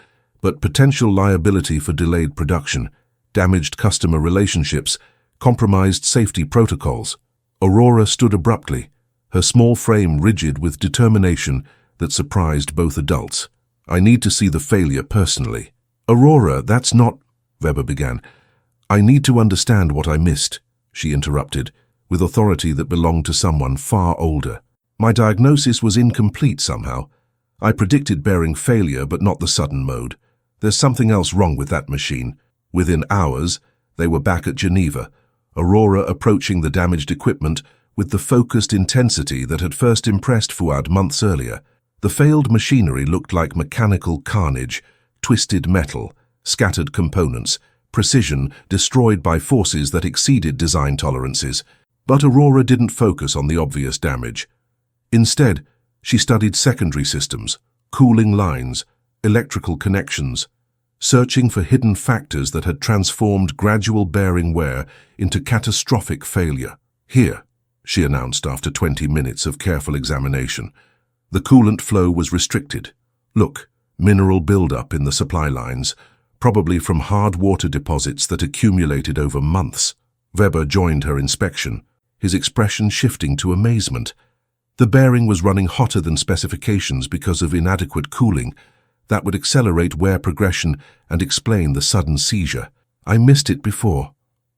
S1: but potential liability for delayed production, damaged customer relationships, compromised safety protocols. Aurora stood abruptly, her small frame rigid with determination that surprised both adults. "I need to see the failure personally." "Aurora, that's not—" Weber began. "I need to understand what I missed," she interrupted, with authority that belonged to someone far older. "My diagnosis was incomplete somehow. I predicted bearing failure, but not the sudden mode. There's something else wrong with that machine." Within hours, they were back at Geneva, Aurora approaching the damaged equipment with the focused intensity that had first impressed Fuad months earlier. The failed machinery looked like mechanical carnage, twisted metal, scattered components, precision destroyed by forces that exceeded design tolerances. But Aurora didn't focus on the obvious damage. Instead, she studied secondary systems, cooling lines, electrical connections, searching for hidden factors that had transformed gradual bearing wear into catastrophic failure. "Here," she announced after 20 minutes of careful examination. The coolant flow was restricted. "Look, mineral buildup in the supply lines, probably from hard water deposits that accumulated over months." Weber joined her inspection, his expression shifting to amazement. The bearing was running hotter than specifications because of inadequate cooling. That would accelerate wear progression and explain the sudden seizure. "I missed it before,"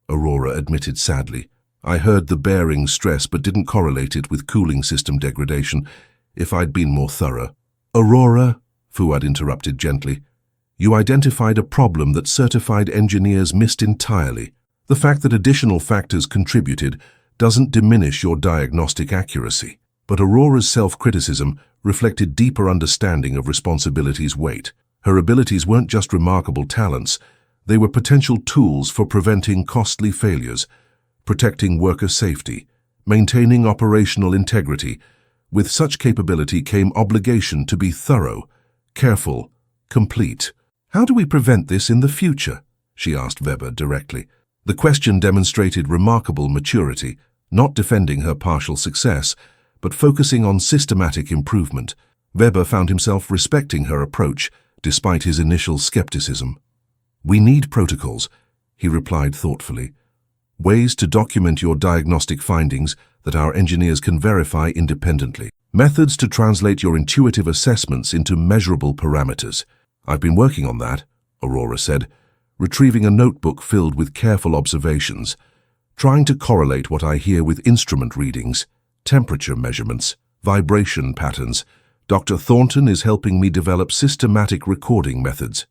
S1: Aurora admitted sadly. "I heard the bearing stress but didn't correlate it with cooling system degradation. If I'd been more thorough." "Aurora," Fuad interrupted gently, "you identified a problem that certified engineers missed entirely. The fact that additional factors contributed doesn't diminish your diagnostic accuracy." But Aurora's self-criticism reflected deeper understanding of responsibility's weight. Her abilities weren't just remarkable talents, they were potential tools for preventing costly failures, protecting worker safety, maintaining operational integrity. With such capability came obligation to be thorough, careful, complete. "How do we prevent this in the future?" she asked Weber directly. The question demonstrated remarkable maturity, not defending her partial success, but focusing on systematic improvement. Weber found himself respecting her approach, despite his initial skepticism. "We need protocols," he replied thoughtfully. "Ways to document your diagnostic findings that our engineers can verify independently. Methods to translate your intuitive assessments into measurable parameters." "I've been working on that," Aurora said, retrieving a notebook filled with careful observations, trying to correlate what I hear with instrument readings, temperature measurements, vibration patterns. Dr. Thornton is helping me develop systematic recording methods."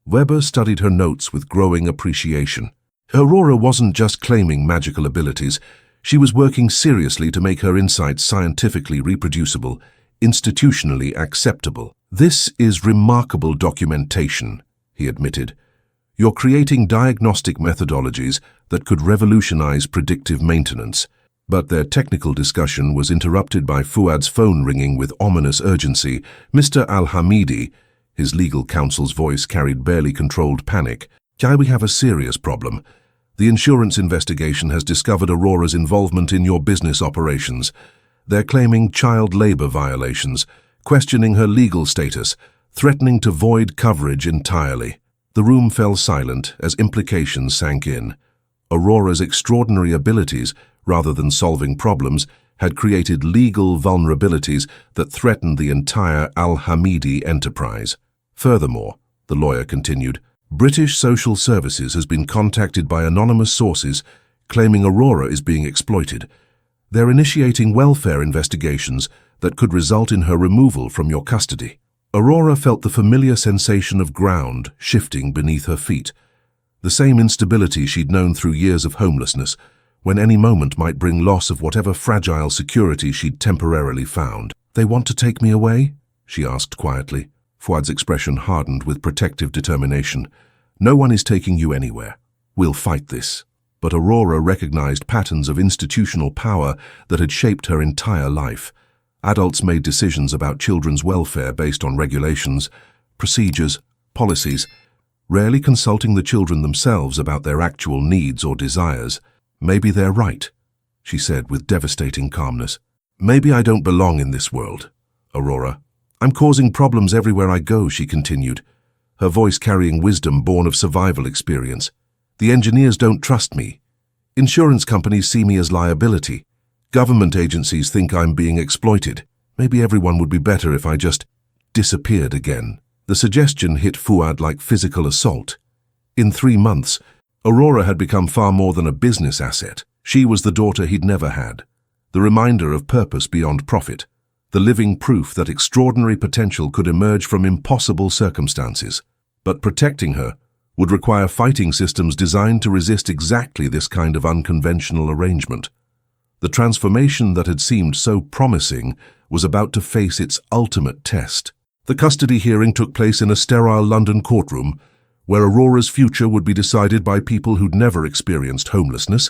S1: Weber studied her notes with growing appreciation. Aurora wasn't just claiming magical abilities, she was working seriously to make her insights scientifically reproducible, institutionally acceptable. "This is remarkable documentation," he admitted. "You're creating diagnostic methodologies that could revolutionize predictive maintenance." But their technical discussion was interrupted by Fuad's phone ringing with ominous urgency. "Mr. Al-Hamidi," his legal counsel's voice carried barely controlled panic. "We have a serious problem. The insurance investigation has discovered Aurora's involvement in your business operations. They're claiming child labor violations, questioning her legal status, threatening to void coverage entirely." The room fell silent as implications sank in. Aurora's extraordinary abilities, rather than solving problems, had created legal vulnerabilities that threatened the entire Al-Hamidi enterprise. "Furthermore," the lawyer continued, "British Social Services has been contacted by anonymous sources claiming Aurora is being exploited. They're initiating welfare investigations that could result in her removal from your custody." Aurora felt the familiar sensation of ground shifting beneath her feet, the same instability she'd known through years of homelessness, when any moment might bring loss of whatever fragile security she'd temporarily found. They want to take me away? She asked quietly. Fuad's expression hardened with protective determination. No one is taking you anywhere. We'll fight this. But Aurora recognized patterns of institutional power that had shaped her entire life. Adults made decisions about children's welfare based on regulations, procedures, policies, rarely consulting the children themselves about their actual needs or desires. Maybe they're right, she said with devastating calmness. Maybe I don't belong in this world, Aurora. I'm causing problems everywhere I go, she continued, her voice carrying wisdom born of survival experience. The engineers don't trust me. Insurance companies see me as liability. Government agencies think I'm being exploited. Maybe everyone would be better if I just disappeared again. The suggestion hit Fuad like physical assault. In 3 months, Aurora had become far more than a business asset. She was the daughter he'd never had, the reminder of purpose beyond profit, the living proof that extraordinary potential could emerge from impossible circumstances. But protecting her would require fighting systems designed to resist exactly this kind of unconventional arrangement. The transformation that had seemed so promising was about to face its ultimate test. The custody hearing took place in a sterile London courtroom, where Aurora's future would be decided by people who'd never experienced homelessness,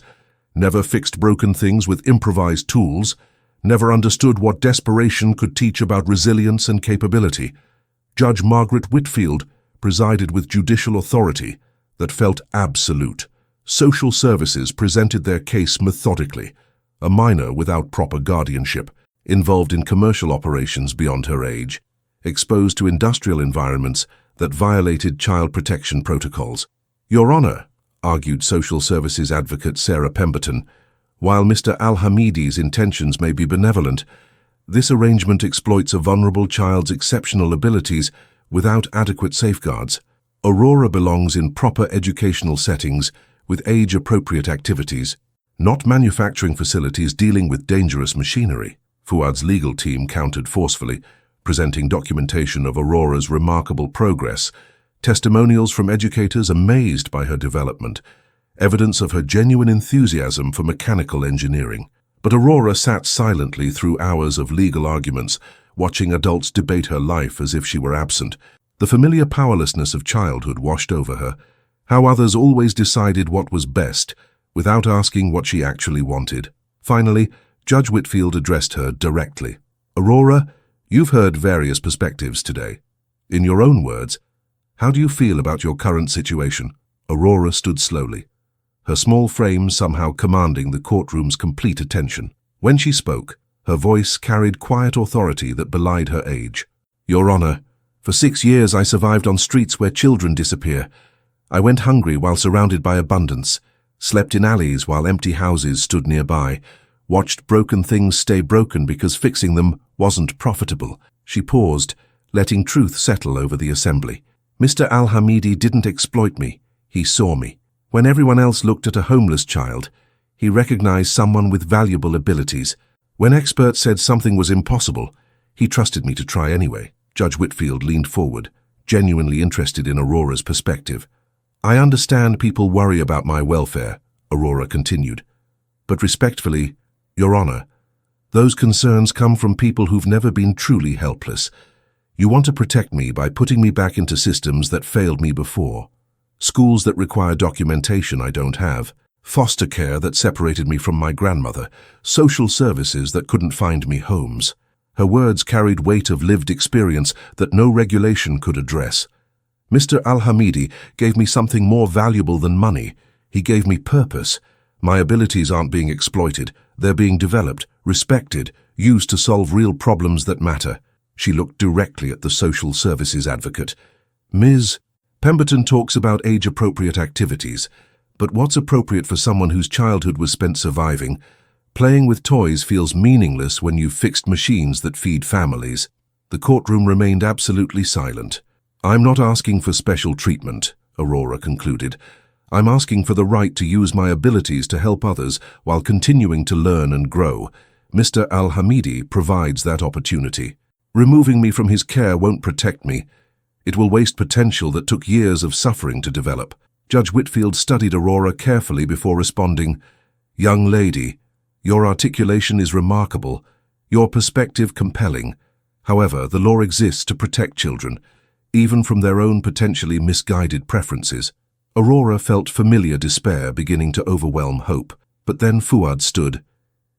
S1: never fixed broken things with improvised tools, never understood what desperation could teach about resilience and capability. Judge Margaret Whitfield presided with judicial authority that felt absolute. Social services presented their case methodically. A minor without proper guardianship, involved in commercial operations beyond her age, exposed to industrial environments that violated child protection protocols. Your Honor, argued social services advocate Sarah Pemberton, while Mr. Al-Hamidi's intentions may be benevolent, this arrangement exploits a vulnerable child's exceptional abilities without adequate safeguards. Aurora belongs in proper educational settings with age-appropriate activities, not manufacturing facilities dealing with dangerous machinery. Fuad's legal team countered forcefully, presenting documentation of Aurora's remarkable progress, testimonials from educators amazed by her development, evidence of her genuine enthusiasm for mechanical engineering. But Aurora sat silently through hours of legal arguments, watching adults debate her life as if she were absent. The familiar powerlessness of childhood washed over her, how others always decided what was best, without asking what she actually wanted. Finally, Judge Whitfield addressed her directly. Aurora, you've heard various perspectives today. In your own words, how do you feel about your current situation? Aurora stood slowly, her small frame somehow commanding the courtroom's complete attention. When she spoke, her voice carried quiet authority that belied her age. Your Honor, for 6 years I survived on streets where children disappear. I went hungry while surrounded by abundance, slept in alleys while empty houses stood nearby, watched broken things stay broken because fixing them wasn't profitable. She paused, letting truth settle over the assembly. Mr. Al-Hamidi didn't exploit me. He saw me. When everyone else looked at a homeless child, he recognized someone with valuable abilities. When experts said something was impossible, he trusted me to try anyway. Judge Whitfield leaned forward, genuinely interested in Aurora's perspective. I understand people worry about my welfare, Aurora continued. But respectfully, Your Honor, those concerns come from people who've never been truly helpless. You want to protect me by putting me back into systems that failed me before. Schools that require documentation I don't have, foster care that separated me from my grandmother, social services that couldn't find me homes. Her words carried weight of lived experience that no regulation could address. Mr. Al-Hamidi gave me something more valuable than money. He gave me purpose. My abilities aren't being exploited. They're being developed, respected, used to solve real problems that matter. She looked directly at the social services advocate. Ms. Pemberton talks about age-appropriate activities, but what's appropriate for someone whose childhood was spent surviving? Playing with toys feels meaningless when you've fixed machines that feed families. The courtroom remained absolutely silent. I'm not asking for special treatment, Aurora concluded. I'm asking for the right to use my abilities to help others while continuing to learn and grow. Mr. Al-Hamidi provides that opportunity. Removing me from his care won't protect me. It will waste potential that took years of suffering to develop. Judge Whitfield studied Aurora carefully before responding, Young lady, your articulation is remarkable. Your perspective compelling. However, the law exists to protect children, even from their own potentially misguided preferences. Aurora felt familiar despair beginning to overwhelm hope. But then Fuad stood,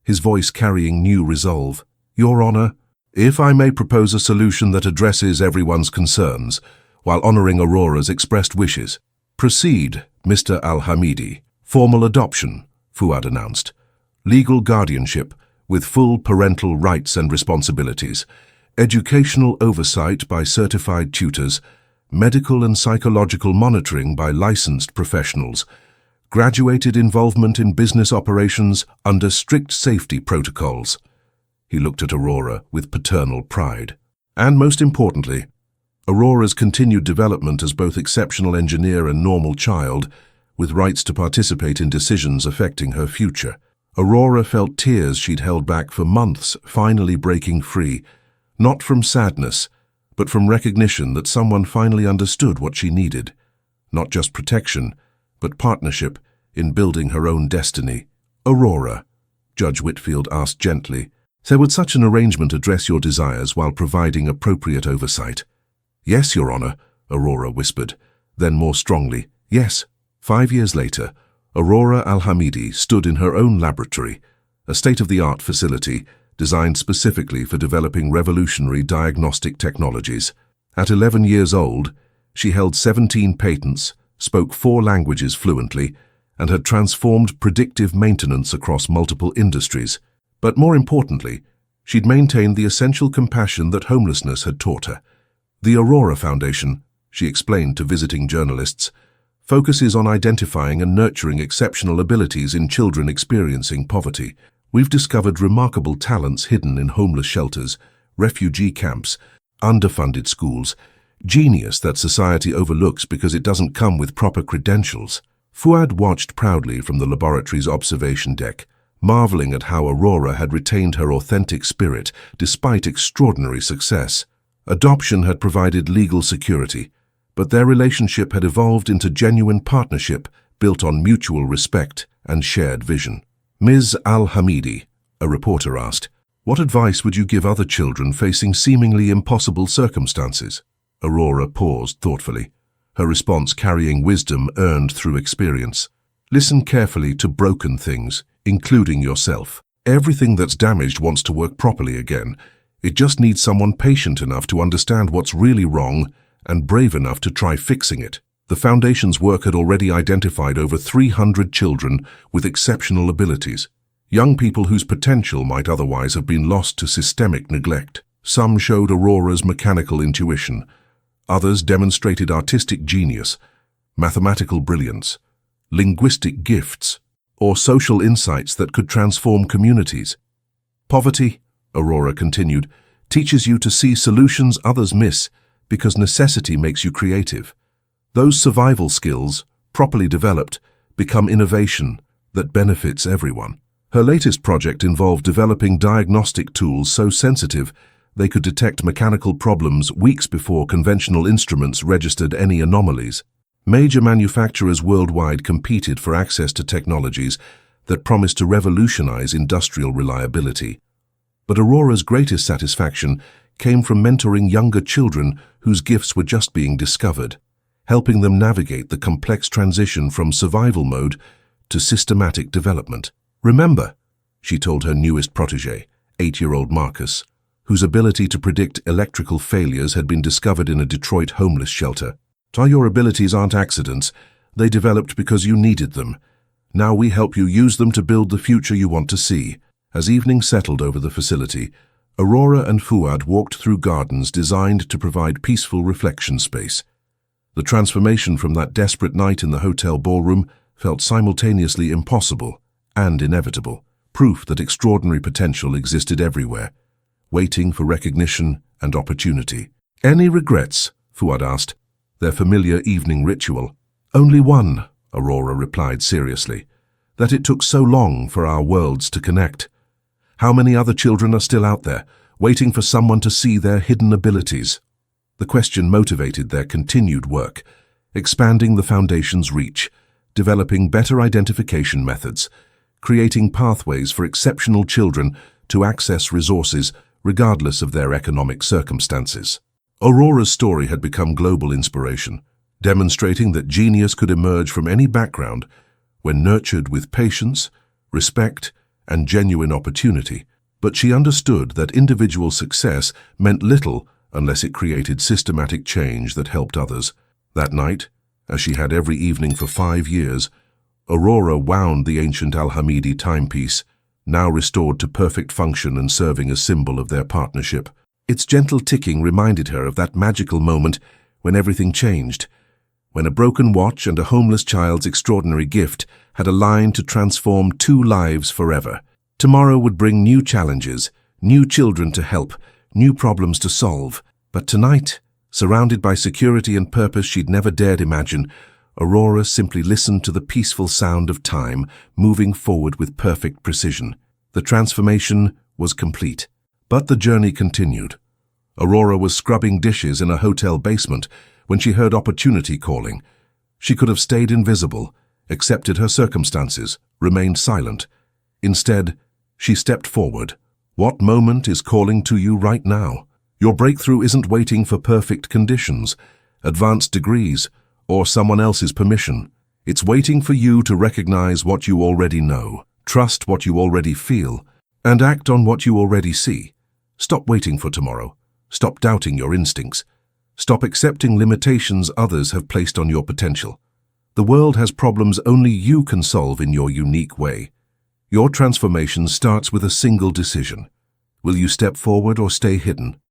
S1: his voice carrying new resolve. Your Honor, if I may propose a solution that addresses everyone's concerns, while honoring Aurora's expressed wishes. Proceed, Mr. Al-Hamidi. Formal adoption, Fuad announced. Legal guardianship, with full parental rights and responsibilities. Educational oversight by certified tutors. Medical and psychological monitoring by licensed professionals. Graduated involvement in business operations under strict safety protocols. He looked at Aurora with paternal pride. And most importantly, Aurora's continued development as both exceptional engineer and normal child, with rights to participate in decisions affecting her future. Aurora felt tears she'd held back for months finally breaking free, not from sadness, but from recognition that someone finally understood what she needed. Not just protection, but partnership in building her own destiny. Aurora, Judge Whitfield asked gently, so would such an arrangement address your desires while providing appropriate oversight? Yes, Your Honor, Aurora whispered, then more strongly, yes. 5 years later, Aurora Al-Hamidi stood in her own laboratory, a state-of-the-art facility designed specifically for developing revolutionary diagnostic technologies. At 11 years old, she held 17 patents, spoke 4 languages fluently, and had transformed predictive maintenance across multiple industries. But more importantly, she'd maintained the essential compassion that homelessness had taught her. The Aurora Foundation, she explained to visiting journalists, focuses on identifying and nurturing exceptional abilities in children experiencing poverty. We've discovered remarkable talents hidden in homeless shelters, refugee camps, underfunded schools, genius that society overlooks because it doesn't come with proper credentials. Fuad watched proudly from the laboratory's observation deck, marveling at how Aurora had retained her authentic spirit despite extraordinary success. Adoption had provided legal security, but their relationship had evolved into genuine partnership built on mutual respect and shared vision. Ms. Al-Hamidi, a reporter asked, what advice would you give other children facing seemingly impossible circumstances? Aurora paused thoughtfully, her response carrying wisdom earned through experience. Listen carefully to broken things, including yourself. Everything that's damaged wants to work properly again. It just needs someone patient enough to understand what's really wrong and brave enough to try fixing it. The Foundation's work had already identified over 300 children with exceptional abilities, young people whose potential might otherwise have been lost to systemic neglect. Some showed Aurora's mechanical intuition, others demonstrated artistic genius, mathematical brilliance, linguistic gifts, or social insights that could transform communities. Poverty, Aurora continued, teaches you to see solutions others miss because necessity makes you creative. Those survival skills, properly developed, become innovation that benefits everyone. Her latest project involved developing diagnostic tools so sensitive they could detect mechanical problems weeks before conventional instruments registered any anomalies. Major manufacturers worldwide competed for access to technologies that promised to revolutionize industrial reliability. But Aurora's greatest satisfaction came from mentoring younger children whose gifts were just being discovered, helping them navigate the complex transition from survival mode to systematic development. Remember, she told her newest protege, 8-year-old Marcus, whose ability to predict electrical failures had been discovered in a Detroit homeless shelter. Your abilities aren't accidents. They developed because you needed them. Now we help you use them to build the future you want to see. As evening settled over the facility, Aurora and Fuad walked through gardens designed to provide peaceful reflection space. The transformation from that desperate night in the hotel ballroom felt simultaneously impossible and inevitable, proof that extraordinary potential existed everywhere, waiting for recognition and opportunity. Any regrets? Fuad asked, their familiar evening ritual. Only one, Aurora replied seriously, that it took so long for our worlds to connect. How many other children are still out there, waiting for someone to see their hidden abilities? The question motivated their continued work, expanding the Foundation's reach, developing better identification methods, creating pathways for exceptional children to access resources regardless of their economic circumstances. Aurora's story had become global inspiration, demonstrating that genius could emerge from any background when nurtured with patience, respect, and genuine opportunity. But she understood that individual success meant little unless it created systematic change that helped others. That night, as she had every evening for 5 years, Aurora wound the ancient Al-Hamidi timepiece, now restored to perfect function and serving as symbol of their partnership. Its gentle ticking reminded her of that magical moment when everything changed, when a broken watch and a homeless child's extraordinary gift had aligned to transform 2 lives forever. Tomorrow would bring new challenges, new children to help, new problems to solve. But tonight, surrounded by security and purpose she'd never dared imagine, Aurora simply listened to the peaceful sound of time moving forward with perfect precision. The transformation was complete. But the journey continued. Aurora was scrubbing dishes in a hotel basement when she heard opportunity calling. She could have stayed invisible, accepted her circumstances, remained silent. Instead, she stepped forward. What moment is calling to you right now? Your breakthrough isn't waiting for perfect conditions, advanced degrees, or someone else's permission. It's waiting for you to recognize what you already know, trust what you already feel, and act on what you already see. Stop waiting for tomorrow. Stop doubting your instincts. Stop accepting limitations others have placed on your potential. The world has problems only you can solve in your unique way. Your transformation starts with a single decision. Will you step forward or stay hidden?